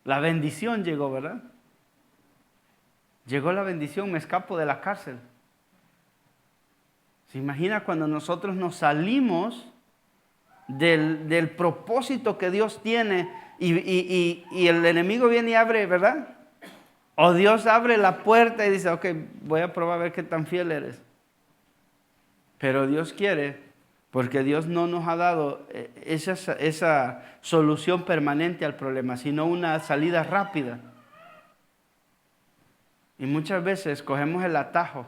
La bendición llegó, ¿verdad? Llegó la bendición, me escapo de la cárcel. ¿Se imagina cuando nosotros nos salimos del propósito que Dios tiene y el enemigo viene y abre, ¿verdad? O Dios abre la puerta y dice, ok, voy a probar a ver qué tan fiel eres. Pero Dios quiere, porque Dios no nos ha dado esa solución permanente al problema, sino una salida rápida. Y muchas veces cogemos el atajo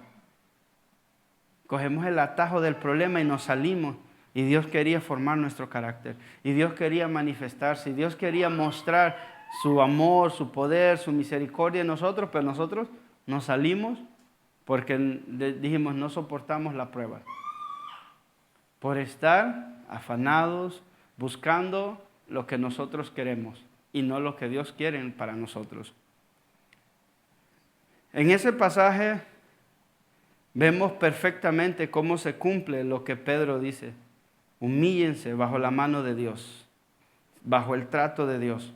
del problema y nos salimos. Y Dios quería formar nuestro carácter. Y Dios quería manifestarse. Y Dios quería mostrar su amor, su poder, su misericordia en nosotros. Pero nosotros nos salimos porque dijimos no soportamos la prueba. Por estar afanados, buscando lo que nosotros queremos. Y no lo que Dios quiere para nosotros. En ese pasaje vemos perfectamente cómo se cumple lo que Pedro dice. Humíllense bajo la mano de Dios, bajo el trato de Dios.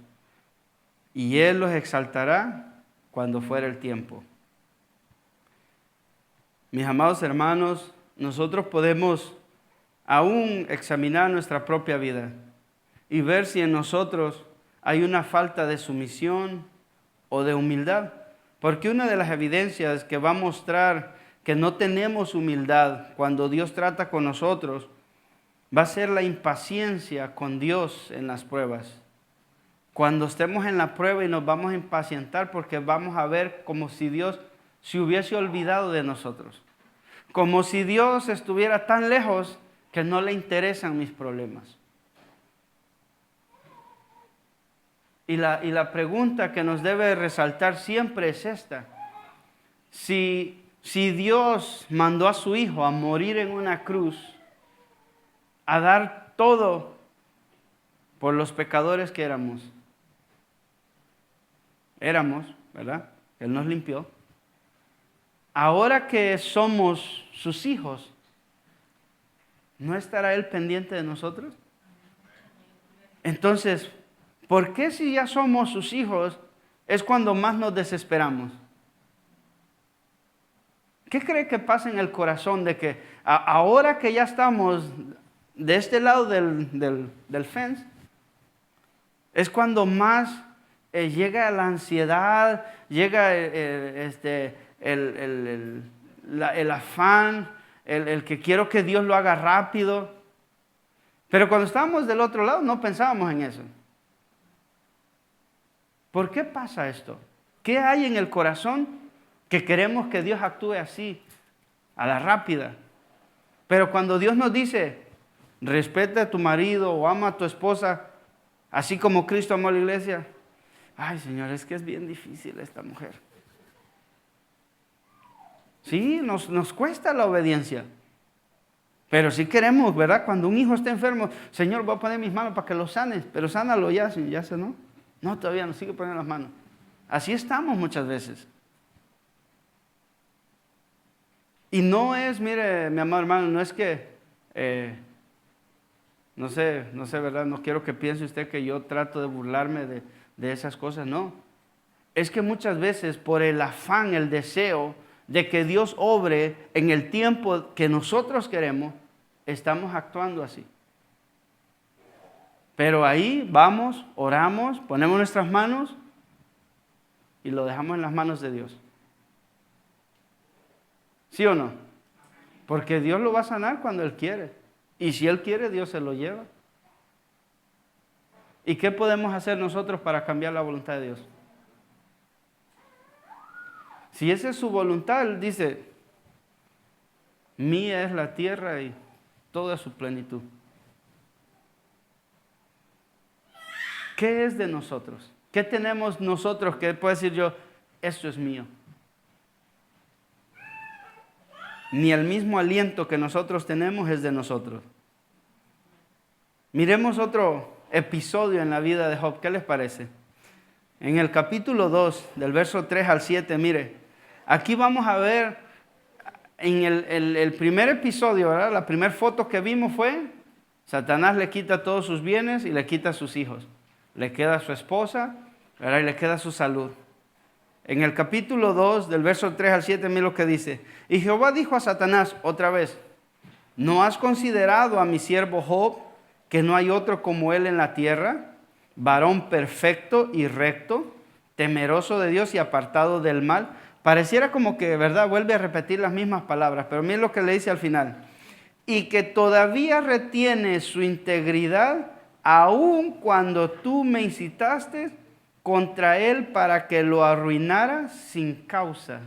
Y Él los exaltará cuando fuera el tiempo. Mis amados hermanos, nosotros podemos aún examinar nuestra propia vida y ver si en nosotros hay una falta de sumisión o de humildad. Porque una de las evidencias que va a mostrar que no tenemos humildad cuando Dios trata con nosotros va a ser la impaciencia con Dios en las pruebas. Cuando estemos en la prueba y nos vamos a impacientar porque vamos a ver como si Dios se hubiese olvidado de nosotros. Como si Dios estuviera tan lejos que no le interesan mis problemas. Y la pregunta que nos debe resaltar siempre es esta. Si Dios mandó a su Hijo a morir en una cruz, a dar todo por los pecadores que éramos, ¿verdad? Él nos limpió. Ahora que somos sus hijos, ¿no estará Él pendiente de nosotros? Entonces, ¿por qué si ya somos sus hijos es cuando más nos desesperamos? ¿Qué cree que pasa en el corazón de que ahora que ya estamos de este lado del fence, es cuando más llega la ansiedad, llega el afán, el que quiero que Dios lo haga rápido? Pero cuando estábamos del otro lado no pensábamos en eso. ¿Por qué pasa esto? ¿Qué hay en el corazón que queremos que Dios actúe así, a la rápida? Pero cuando Dios nos dice, respeta a tu marido o ama a tu esposa, así como Cristo amó a la iglesia, ay Señor, es que es bien difícil esta mujer. Sí, nos cuesta la obediencia. Pero sí queremos, ¿verdad? Cuando un hijo está enfermo, Señor, voy a poner mis manos para que lo sanes, pero sánalo ya, Señor, ya sanó. No, todavía no, sigue poniendo las manos. Así estamos muchas veces. Y no es, mire, mi amado hermano, no es que, no sé, ¿verdad? No quiero que piense usted que yo trato de burlarme de esas cosas, no. Es que muchas veces por el afán, el deseo de que Dios obre en el tiempo que nosotros queremos, estamos actuando así. Pero ahí vamos, oramos, ponemos nuestras manos y lo dejamos en las manos de Dios. ¿Sí o no? Porque Dios lo va a sanar cuando Él quiere. Y si Él quiere, Dios se lo lleva. ¿Y qué podemos hacer nosotros para cambiar la voluntad de Dios? Si esa es su voluntad, Él dice, mía es la tierra y toda su plenitud. ¿Qué es de nosotros? ¿Qué tenemos nosotros que puede decir yo, esto es mío? Ni el mismo aliento que nosotros tenemos es de nosotros. Miremos otro episodio en la vida de Job. ¿Qué les parece? En el capítulo 2, del verso 3 al 7, mire, aquí vamos a ver, en el primer episodio, ¿verdad? La primera foto que vimos fue, Satanás le quita todos sus bienes y le quita sus hijos. Le queda su esposa, ¿verdad? Y le queda su salud. En el capítulo 2, del verso 3 al 7, mira lo que dice. Y Jehová dijo a Satanás otra vez, ¿no has considerado a mi siervo Job, que no hay otro como él en la tierra, varón perfecto y recto, temeroso de Dios y apartado del mal? Pareciera como que, ¿verdad? Vuelve a repetir las mismas palabras, pero miren lo que le dice al final. Y que todavía retiene su integridad, aun cuando tú me incitaste contra él para que lo arruinara sin causa.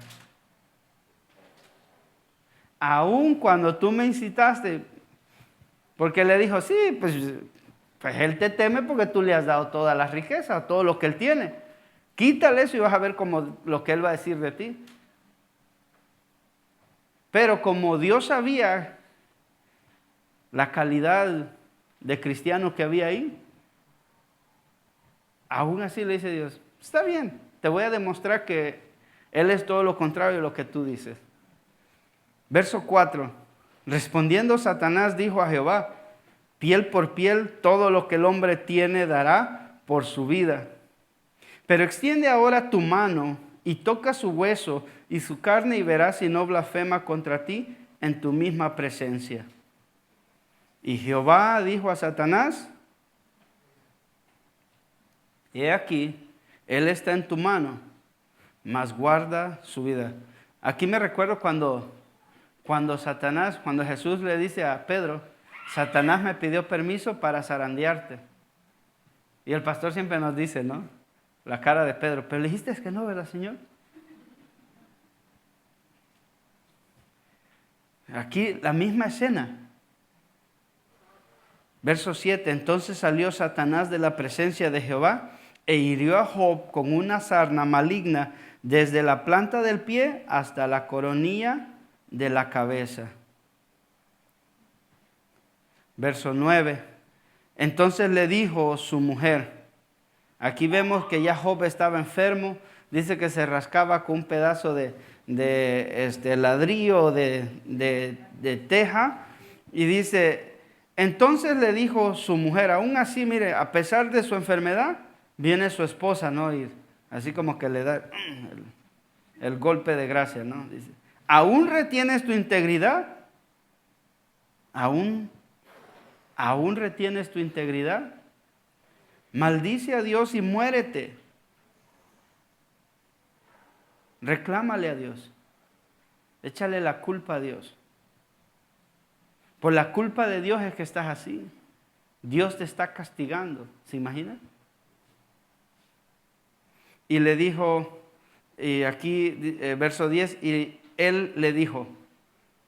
Aun cuando tú me incitaste, porque le dijo, sí, pues él te teme porque tú le has dado toda la riqueza, todo lo que él tiene. Quítale eso y vas a ver como lo que él va a decir de ti. Pero como Dios sabía la calidad de cristiano que había ahí, aún así le dice Dios, está bien, te voy a demostrar que Él es todo lo contrario de lo que tú dices. Verso 4, respondiendo Satanás dijo a Jehová, piel por piel, todo lo que el hombre tiene dará por su vida. Pero extiende ahora tu mano y toca su hueso y su carne y verás si no blasfema contra ti en tu misma presencia. Y Jehová dijo a Satanás, he aquí, él está en tu mano, mas guarda su vida. Aquí me recuerdo cuando Jesús le dice a Pedro, Satanás me pidió permiso para zarandearte. Y el pastor siempre nos dice, ¿no? La cara de Pedro, pero le dijiste que no, ¿verdad, Señor? Aquí la misma escena. Verso 7, entonces salió Satanás de la presencia de Jehová e hirió a Job con una sarna maligna desde la planta del pie hasta la coronilla de la cabeza. Verso 9, entonces le dijo su mujer, aquí vemos que ya Job estaba enfermo, dice que se rascaba con un pedazo de ladrillo, de teja, y dice, entonces le dijo su mujer, aún así, mire, a pesar de su enfermedad, viene su esposa, ¿no? Y así como que le da el golpe de gracia, ¿no? Dice, ¿aún retienes tu integridad? ¿Aún retienes tu integridad? Maldice a Dios y muérete. Reclámale a Dios. Échale la culpa a Dios. Por la culpa de Dios es que estás así. Dios te está castigando. ¿Se imagina? Y le dijo, y aquí verso 10, y él le dijo,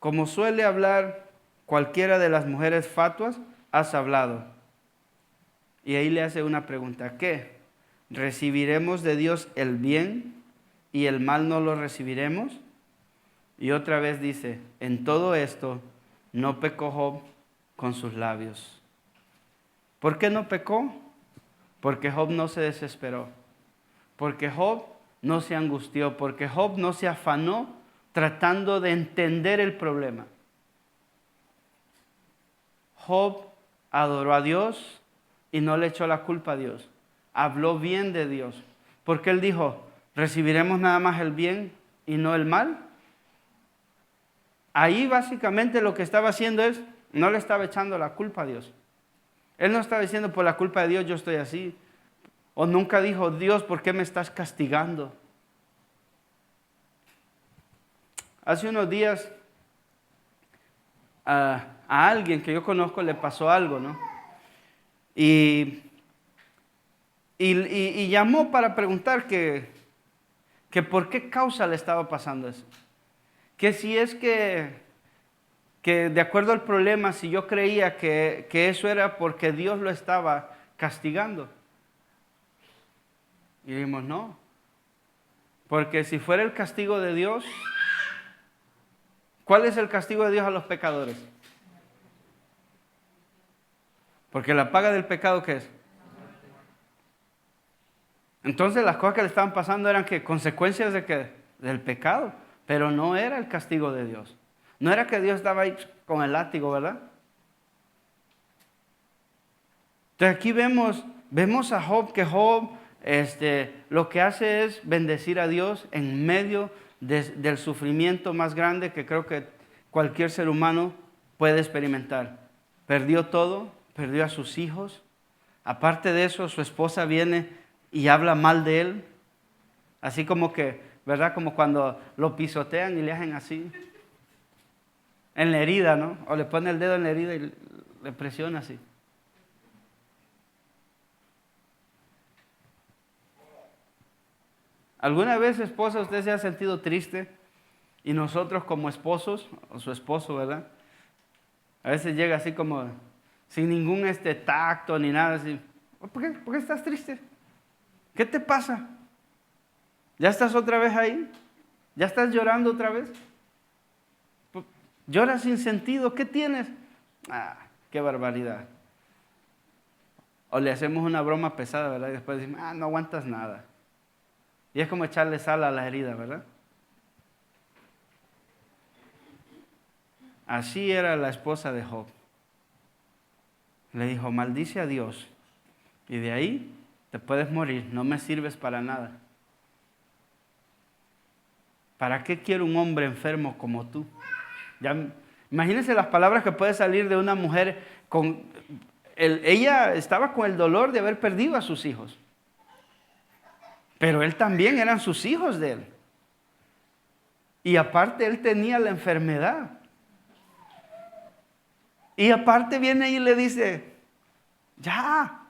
como suele hablar cualquiera de las mujeres fatuas, has hablado. Y ahí le hace una pregunta, ¿qué? ¿Recibiremos de Dios el bien y el mal no lo recibiremos? Y otra vez dice, en todo esto no pecó Job con sus labios. ¿Por qué no pecó? porque Job no se desesperó, porque Job no se angustió, porque Job no se afanó tratando de entender el problema. Job adoró a Dios y no le echó la culpa a Dios. Habló bien de Dios, porque él dijo, ¿recibiremos nada más el bien y no el mal? Ahí básicamente lo que estaba haciendo es, no le estaba echando la culpa a Dios. Él no estaba diciendo, por la culpa de Dios yo estoy así. O nunca dijo, Dios, ¿por qué me estás castigando? Hace unos días a alguien que yo conozco le pasó algo, ¿no? Y llamó para preguntar que por qué causa le estaba pasando eso. Que si es que de acuerdo al problema, si yo creía que eso era porque Dios lo estaba castigando. Y dijimos, no. Porque si fuera el castigo de Dios, ¿cuál es el castigo de Dios a los pecadores? Porque la paga del pecado, ¿qué es? Entonces las cosas que le estaban pasando eran que consecuencias de ¿qué? Del pecado, pero no era el castigo de Dios. No era que Dios estaba ahí con el látigo, ¿verdad? Entonces aquí vemos a Job, que Job lo que hace es bendecir a Dios en medio del sufrimiento más grande que creo que cualquier ser humano puede experimentar. Perdió todo, perdió a sus hijos. Aparte de eso, su esposa viene y habla mal de él. Así como que, ¿verdad? Como cuando lo pisotean y le hacen así. En la herida, ¿no? O le pone el dedo en la herida y le presiona así. ¿Alguna vez, esposa, usted se ha sentido triste? Y nosotros como esposos, o su esposo, ¿verdad? A veces llega así como sin ningún tacto ni nada así. ¿Por qué estás triste? ¿Qué te pasa? ¿Ya estás otra vez ahí? ¿Ya estás llorando otra vez? ¿Lloras sin sentido? ¿Qué tienes? Ah, qué barbaridad. O le hacemos una broma pesada, ¿verdad? Y después decimos, no aguantas nada. Y es como echarle sal a la herida, ¿verdad? Así era la esposa de Job. Le dijo, maldice a Dios y de ahí te puedes morir, no me sirves para nada. ¿Para qué quiero un hombre enfermo como tú? Ya, imagínense las palabras que puede salir de una mujer ella estaba con el dolor de haber perdido a sus hijos. Pero él también eran sus hijos de él. Y aparte él tenía la enfermedad. Y aparte viene y le dice, ya,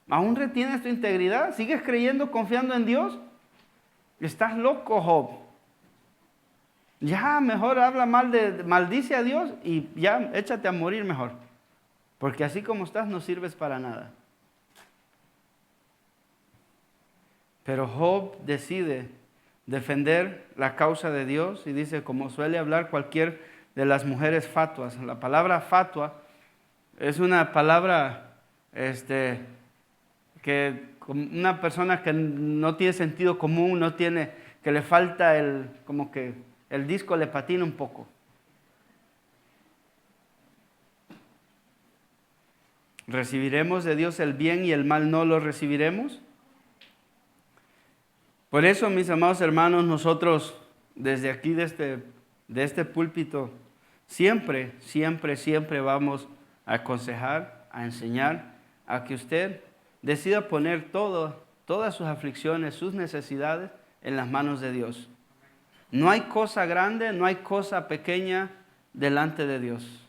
aún retienes tu integridad, sigues creyendo, confiando en Dios. Estás loco, Job. Ya, mejor habla maldice a Dios y ya échate a morir mejor. Porque así como estás no sirves para nada. Pero Job decide defender la causa de Dios y dice, como suele hablar cualquier de las mujeres fatuas. La palabra fatua es una palabra que una persona que no tiene sentido común, que le falta como que el disco le patina un poco. ¿Recibiremos de Dios el bien y el mal no lo recibiremos? Por eso, mis amados hermanos, nosotros desde aquí, de este púlpito, siempre vamos a aconsejar, a enseñar, a que usted decida poner todas sus aflicciones, sus necesidades en las manos de Dios. No hay cosa grande, no hay cosa pequeña delante de Dios.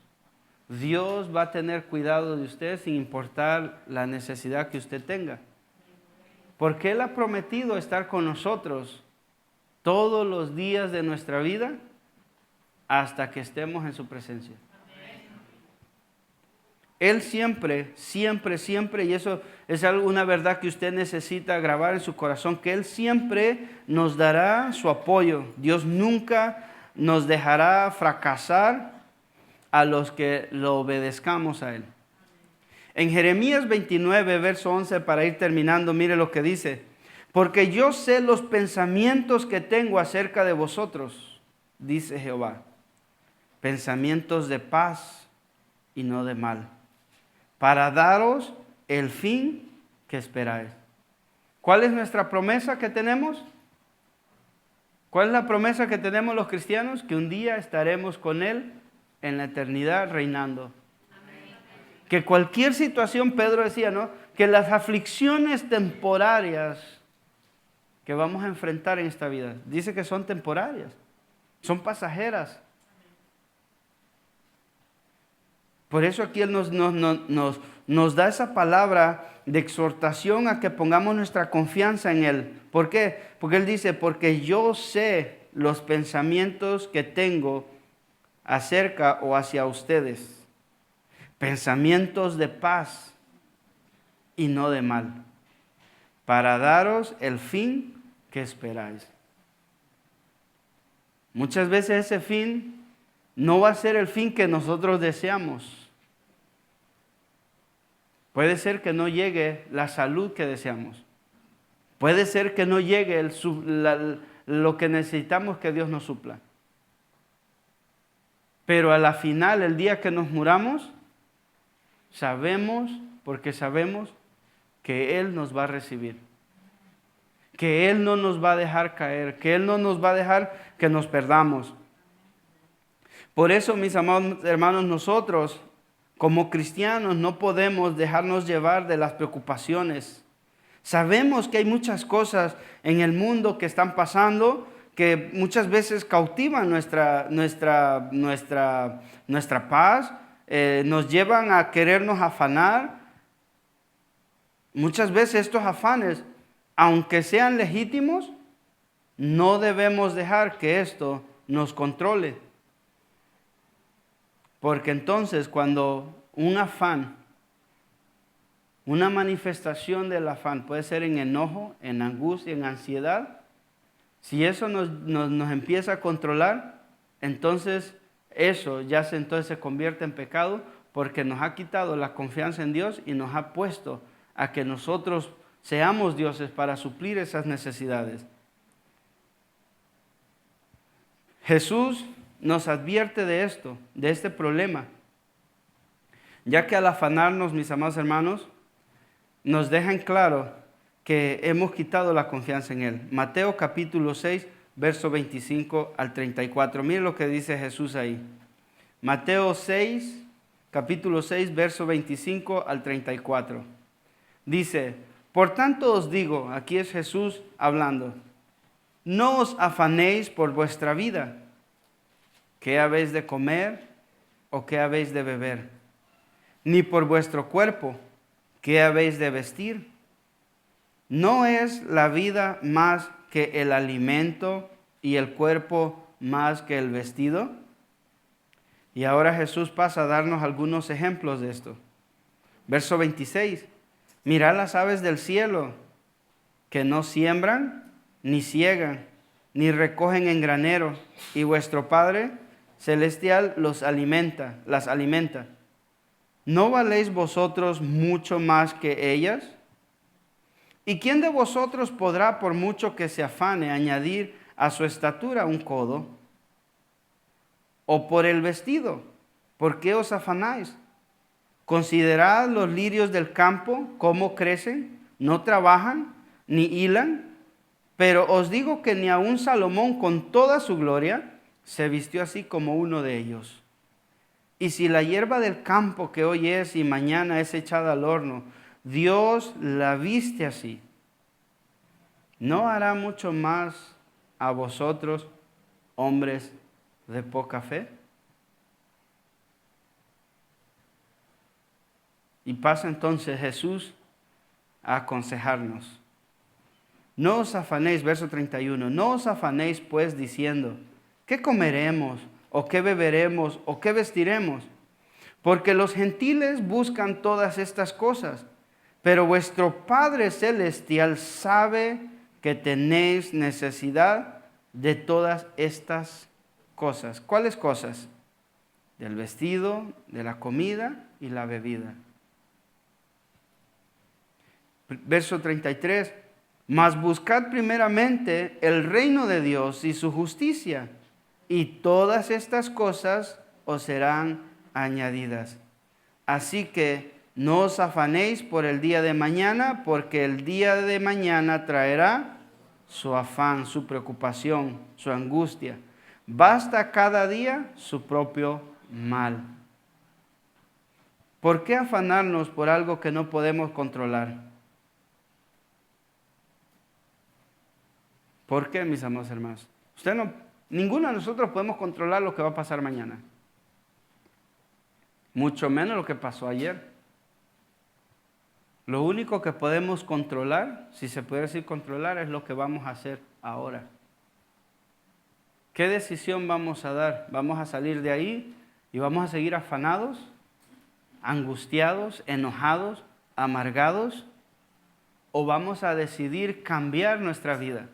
Dios va a tener cuidado de usted sin importar la necesidad que usted tenga. Porque Él ha prometido estar con nosotros todos los días de nuestra vida hasta que estemos en su presencia. Él siempre, y eso es una verdad que usted necesita grabar en su corazón, que Él siempre nos dará su apoyo. Dios nunca nos dejará fracasar a los que lo obedezcamos a Él. En Jeremías 29, verso 11, para ir terminando, mire lo que dice. Porque yo sé los pensamientos que tengo acerca de vosotros, dice Jehová. Pensamientos de paz y no de mal, para daros el fin que esperáis. ¿Cuál es nuestra promesa que tenemos? ¿Cuál es la promesa que tenemos los cristianos? Que un día estaremos con Él en la eternidad reinando. Amén. Que cualquier situación, Pedro decía, ¿no? Que las aflicciones temporarias que vamos a enfrentar en esta vida, dice que son temporarias, son pasajeras. Por eso aquí Él nos da esa palabra de exhortación a que pongamos nuestra confianza en Él. ¿Por qué? Porque Él dice, porque yo sé los pensamientos que tengo acerca o hacia ustedes. Pensamientos de paz y no de mal, para daros el fin que esperáis. Muchas veces ese fin no va a ser el fin que nosotros deseamos. Puede ser que no llegue la salud que deseamos. Puede ser que no llegue lo que necesitamos que Dios nos supla. Pero a la final, el día que nos muramos, sabemos, porque sabemos que Él nos va a recibir. Que Él no nos va a dejar caer, que Él no nos va a dejar que nos perdamos. Por eso, mis amados hermanos, nosotros como cristianos no podemos dejarnos llevar de las preocupaciones. Sabemos que hay muchas cosas en el mundo que están pasando que muchas veces cautivan nuestra paz, nos llevan a querernos afanar. Muchas veces estos afanes, aunque sean legítimos, no debemos dejar que esto nos controle. Porque entonces cuando un afán, una manifestación del afán puede ser en enojo, en angustia, en ansiedad, si eso nos empieza a controlar, entonces eso entonces se convierte en pecado porque nos ha quitado la confianza en Dios y nos ha puesto a que nosotros seamos dioses para suplir esas necesidades. Jesús nos advierte de esto, de este problema, ya que al afanarnos, mis amados hermanos, nos dejan claro que hemos quitado la confianza en Él. Mateo capítulo 6, verso 25 al 34. Miren lo que dice Jesús ahí. Mateo 6, capítulo 6, verso 25 al 34. Dice, por tanto os digo, aquí es Jesús hablando, no os afanéis por vuestra vida, qué habéis de comer o qué habéis de beber, ni por vuestro cuerpo, qué habéis de vestir. ¿No es la vida más que el alimento y el cuerpo más que el vestido? Y ahora Jesús pasa a darnos algunos ejemplos de esto. Verso 26. Mirad las aves del cielo, que no siembran, ni siegan, ni recogen en granero, y vuestro Padre celestial las alimenta. ¿No valéis vosotros mucho más que ellas? ¿Y quién de vosotros podrá, por mucho que se afane, añadir a su estatura un codo? ¿O por el vestido? ¿Por qué os afanáis? Considerad los lirios del campo, cómo crecen, no trabajan, ni hilan. Pero os digo que ni aun Salomón con toda su gloria se vistió así como uno de ellos. Y si la hierba del campo que hoy es y mañana es echada al horno, Dios la viste así, ¿no hará mucho más a vosotros, hombres de poca fe? Y pasa entonces Jesús a aconsejarnos. No os afanéis, verso 31, no os afanéis pues diciendo, ¿qué comeremos? ¿O qué beberemos? ¿O qué vestiremos? Porque los gentiles buscan todas estas cosas, pero vuestro Padre Celestial sabe que tenéis necesidad de todas estas cosas. ¿Cuáles cosas? Del vestido, de la comida y la bebida. Verso 33. Mas buscad primeramente el reino de Dios y su justicia, y todas estas cosas os serán añadidas. Así que no os afanéis por el día de mañana, porque el día de mañana traerá su afán, su preocupación, su angustia. Basta cada día su propio mal. ¿Por qué afanarnos por algo que no podemos controlar? ¿Por qué, mis amados hermanos? Ninguno de nosotros podemos controlar lo que va a pasar mañana. Mucho menos lo que pasó ayer. Lo único que podemos controlar, si se puede decir controlar, es lo que vamos a hacer ahora. ¿Qué decisión vamos a dar? ¿Vamos a salir de ahí y vamos a seguir afanados, angustiados, enojados, amargados? ¿O vamos a decidir cambiar nuestra vida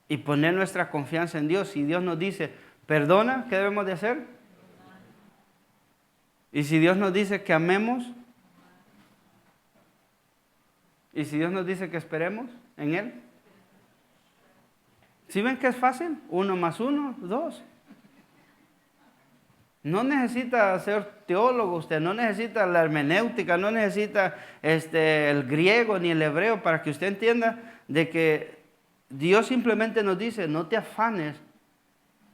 y poner nuestra confianza en Dios? Si Dios nos dice, perdona, ¿qué debemos de hacer? Y si Dios nos dice que amemos, y si Dios nos dice que esperemos en Él. ¿Sí ven que es fácil? 1 más 1, 2. No necesita ser teólogo usted, no necesita la hermenéutica, no necesita el griego ni el hebreo para que usted entienda de que Dios simplemente nos dice, no te afanes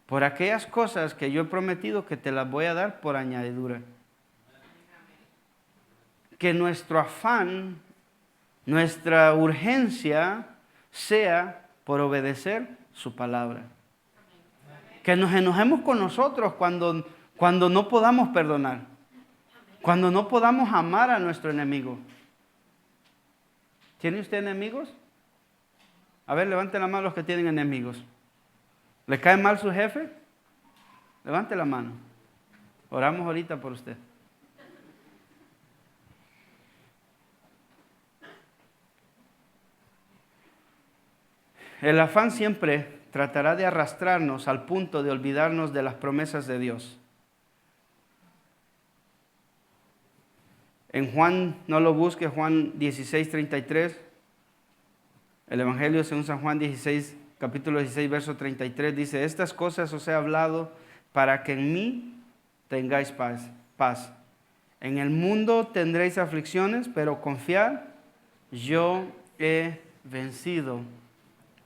por aquellas cosas que yo he prometido que te las voy a dar por añadidura. Que nuestro afán, nuestra urgencia sea por obedecer su palabra. Que nos enojemos con nosotros cuando no podamos perdonar, cuando no podamos amar a nuestro enemigo. ¿Tiene usted enemigos? A ver, levante la mano los que tienen enemigos. ¿Le cae mal su jefe? Levante la mano. Oramos ahorita por usted. El afán siempre tratará de arrastrarnos al punto de olvidarnos de las promesas de Dios. En Juan, no lo busque, Juan 16:33, el Evangelio según San Juan 16, capítulo 16, verso 33, dice, estas cosas os he hablado para que en mí tengáis paz. En el mundo tendréis aflicciones, pero confiad, yo he vencido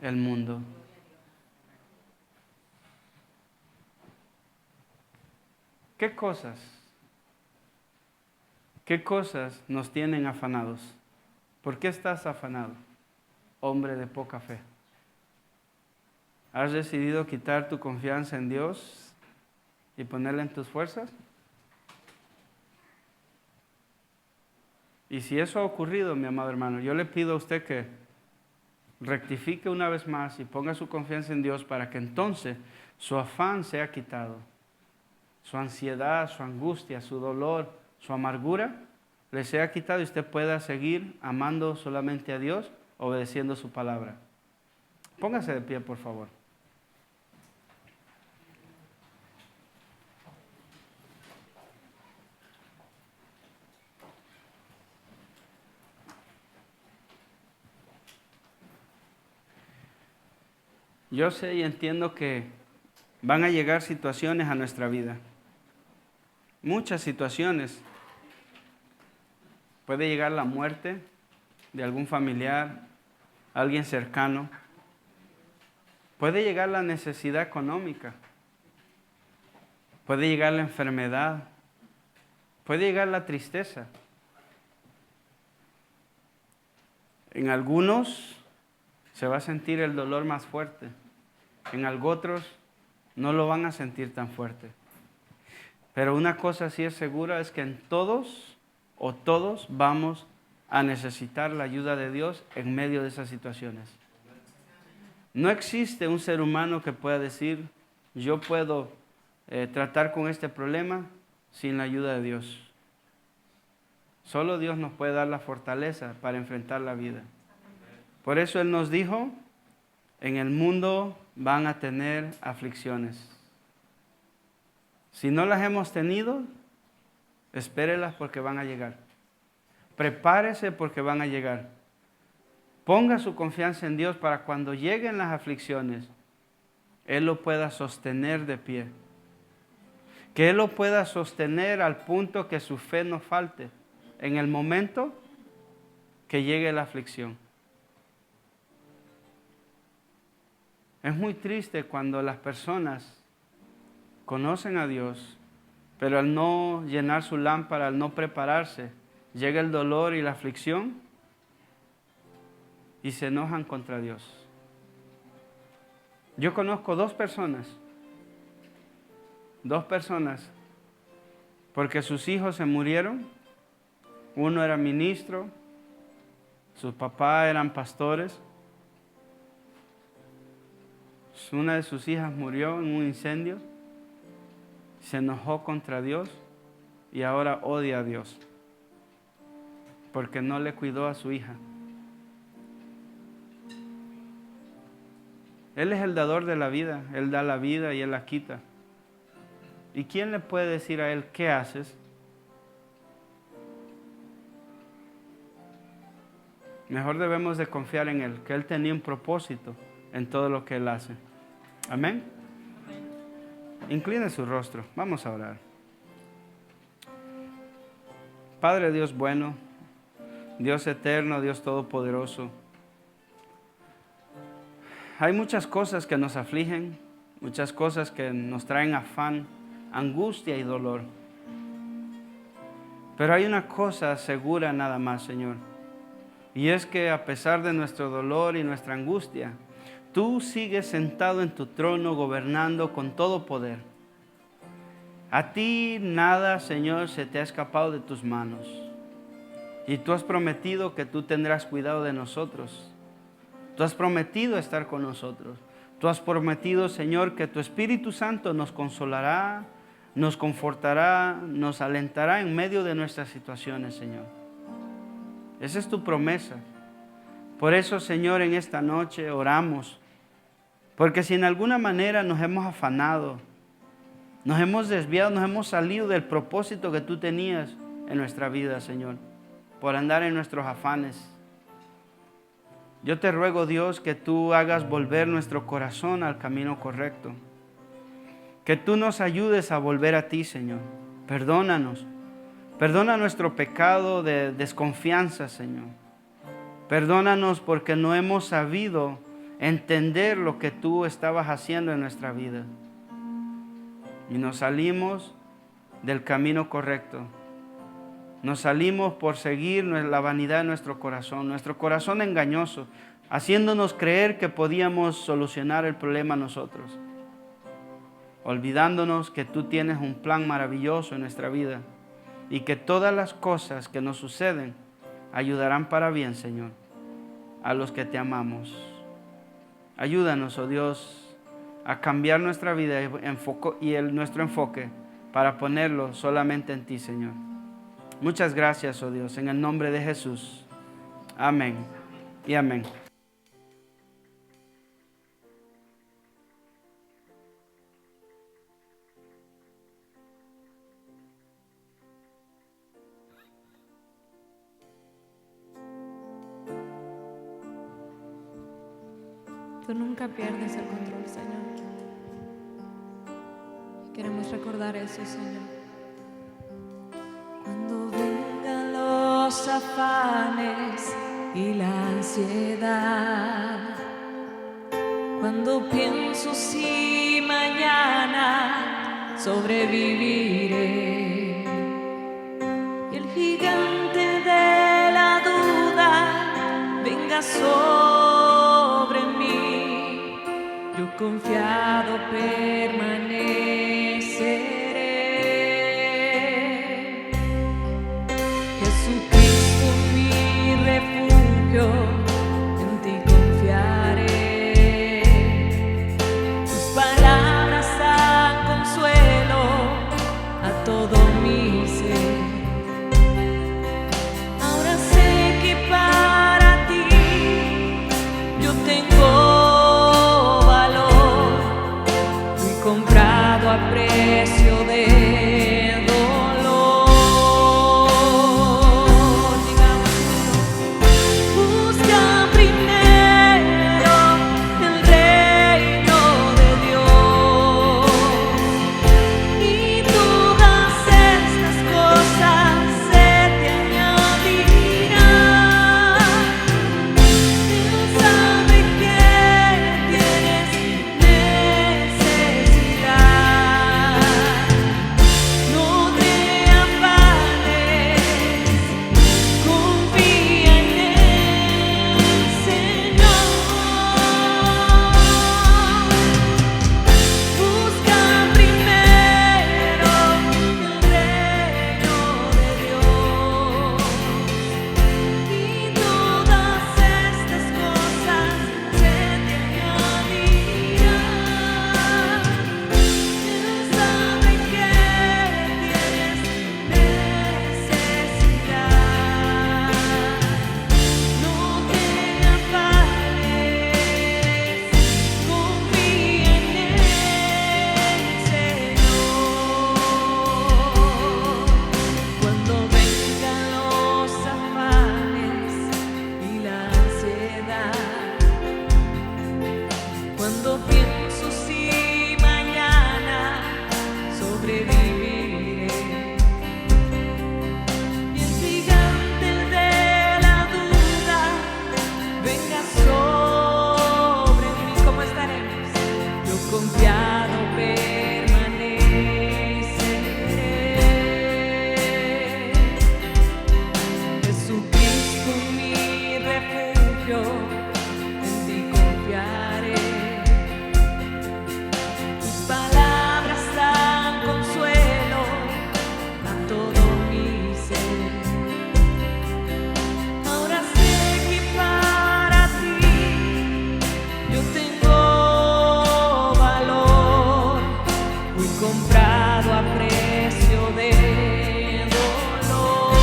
el mundo. ¿Qué cosas nos tienen afanados? ¿Por qué estás afanado, hombre de poca fe? ¿Has decidido quitar tu confianza en Dios y ponerla en tus fuerzas? Y si eso ha ocurrido, mi amado hermano, yo le pido a usted que rectifique una vez más y ponga su confianza en Dios para que entonces su afán sea quitado. Su ansiedad, su angustia, su dolor, su amargura le sea quitado y usted pueda seguir amando solamente a Dios, obedeciendo su palabra. Póngase de pie, por favor. Yo sé y entiendo que van a llegar situaciones a nuestra vida. Muchas situaciones. Puede llegar la muerte de algún familiar, alguien cercano. Puede llegar la necesidad económica. Puede llegar la enfermedad. Puede llegar la tristeza. En algunos se va a sentir el dolor más fuerte. En otros no lo van a sentir tan fuerte. Pero una cosa sí es segura, es que en todos vamos a necesitar la ayuda de Dios en medio de esas situaciones. No existe un ser humano que pueda decir, yo puedo tratar con este problema sin la ayuda de Dios. Solo Dios nos puede dar la fortaleza para enfrentar la vida. Por eso Él nos dijo, en el mundo van a tener aflicciones. Si no las hemos tenido, espérelas porque van a llegar. Prepárese porque van a llegar. Ponga su confianza en Dios para cuando lleguen las aflicciones, Él lo pueda sostener de pie. Que Él lo pueda sostener al punto que su fe no falte en el momento que llegue la aflicción. Es muy triste cuando las personas conocen a Dios, pero al no llenar su lámpara, al no prepararse, llega el dolor y la aflicción y se enojan contra Dios. Yo conozco dos personas, porque sus hijos se murieron. Uno era ministro, sus papás eran pastores. Una de sus hijas murió en un incendio, se enojó contra Dios y ahora odia a Dios porque no le cuidó a su hija. Él es el dador de la vida, Él da la vida y Él la quita. ¿Y quién le puede decir a Él qué haces? Mejor debemos de confiar en Él, que Él tenía un propósito en todo lo que Él hace. Amén. Incline su rostro, vamos a orar. Padre Dios bueno, Dios eterno, Dios todopoderoso, hay muchas cosas que nos afligen, muchas cosas que nos traen afán, angustia y dolor. Pero hay una cosa segura nada más, Señor, y es que a pesar de nuestro dolor y nuestra angustia, Tú sigues sentado en tu trono, gobernando con todo poder. A ti nada, Señor, se te ha escapado de tus manos. Y Tú has prometido que Tú tendrás cuidado de nosotros. Tú has prometido estar con nosotros. Tú has prometido, Señor, que Tu Espíritu Santo nos consolará, nos confortará, nos alentará en medio de nuestras situaciones, Señor. Esa es Tu promesa. Por eso, Señor, en esta noche oramos. Porque si en alguna manera nos hemos afanado, nos hemos desviado, nos hemos salido del propósito que Tú tenías en nuestra vida, Señor, por andar en nuestros afanes. Yo te ruego, Dios, que Tú hagas volver nuestro corazón al camino correcto. Que Tú nos ayudes a volver a Ti, Señor. Perdónanos. Perdona nuestro pecado de desconfianza, Señor. Perdónanos porque no hemos sabido entender lo que Tú estabas haciendo en nuestra vida. Y nos salimos del camino correcto. Nos salimos por seguir la vanidad de nuestro corazón engañoso, haciéndonos creer que podíamos solucionar el problema nosotros, olvidándonos que Tú tienes un plan maravilloso en nuestra vida y que todas las cosas que nos suceden ayudarán para bien, Señor, a los que Te amamos. Ayúdanos, oh Dios, a cambiar nuestra vida y nuestro enfoque para ponerlo solamente en Ti, Señor. Muchas gracias, oh Dios, en el nombre de Jesús. Amén y amén. Tú nunca pierdes el control, Señor. Queremos recordar eso, Señor. Cuando vengan los afanes y la ansiedad, cuando pienso si mañana sobreviviré y el gigante de la duda venga sobre mí, yo confiado permaneceré. Jesucristo, mi refugio, en Ti confiaré. Tus palabras dan consuelo a todo mi ser. Ahora sé que para Ti yo tengo valor. Fui comprado a Cuando pienso si mañana sobreviviré, y el gigante de la duda venga sobre mí, ¿cómo estaremos? Yo confiado permaneceré. Jesucristo mi refugio, en ti confiaré. Tus palabras dan consuelo a todo mi ser. Ahora sé que para ti yo tengo valor. Fui comprado a precio de dolor.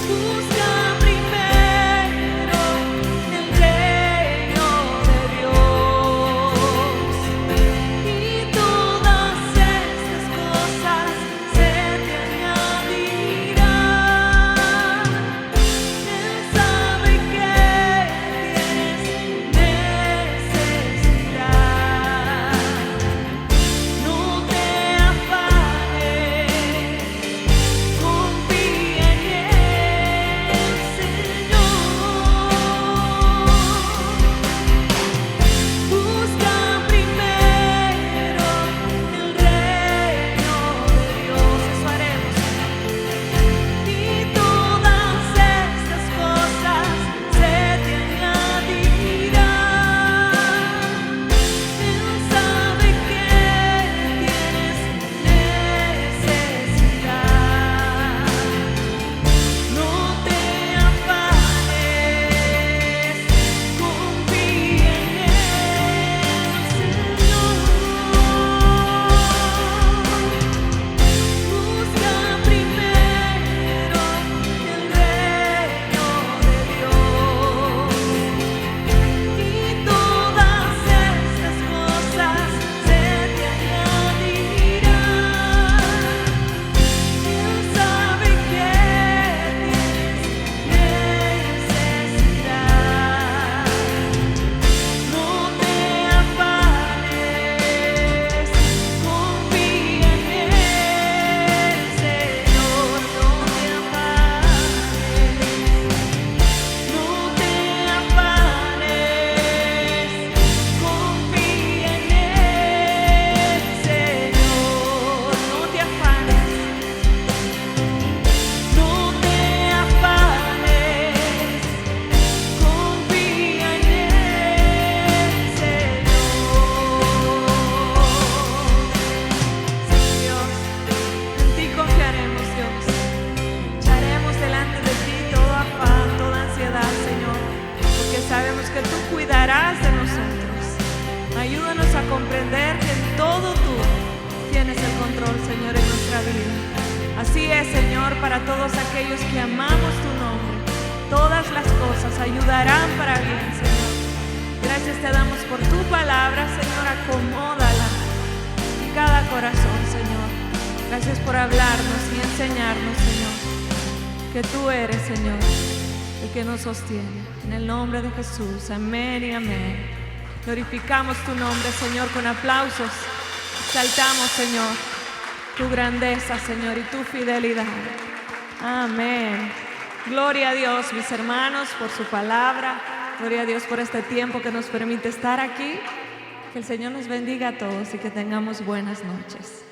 Busca primero el reino de Dios, y todas estas cosas se te añadirán. Él sabe que tienes necesidad. No te afanes, confía en el Señor. Busca primero el reino de Dios, eso haremos, y todas estas cosas se te añadirán. Él sabe que tienes necesidad. No te afanes, confía en el Señor. Busca primero el reino de Dios, y todas estas cosas se te añadirán. Él sabe que tienes necesidad. No te afanes, confía en el Señor. No te afanes, no te afanes, confía en el Señor. No te afanes, no te afanes, confía en el Señor. Sí, Dios, en ti confiaremos, Dios. Echaremos delante de ti todo afán, toda ansiedad, Señor, porque sabemos que tú cuidarás de nosotros. Ayúdanos a comprender que en todo tú tienes el control, Señor, en nuestra vida. Así es, Señor, para todos aquellos que amamos tu nombre. Todas las cosas ayudarán para bien, Señor. Gracias te damos por tu palabra, Señor. Acomódala en cada corazón, Señor. Gracias por hablarnos y enseñarnos, Señor, que tú eres, Señor, el que nos sostiene. En el nombre de Jesús, amén y amén. Glorificamos tu nombre, Señor, con aplausos. Exaltamos, Señor, tu grandeza, Señor, y tu fidelidad. Amén. Gloria a Dios, mis hermanos, por su palabra. Gloria a Dios por este tiempo que nos permite estar aquí. Que el Señor nos bendiga a todos y que tengamos buenas noches.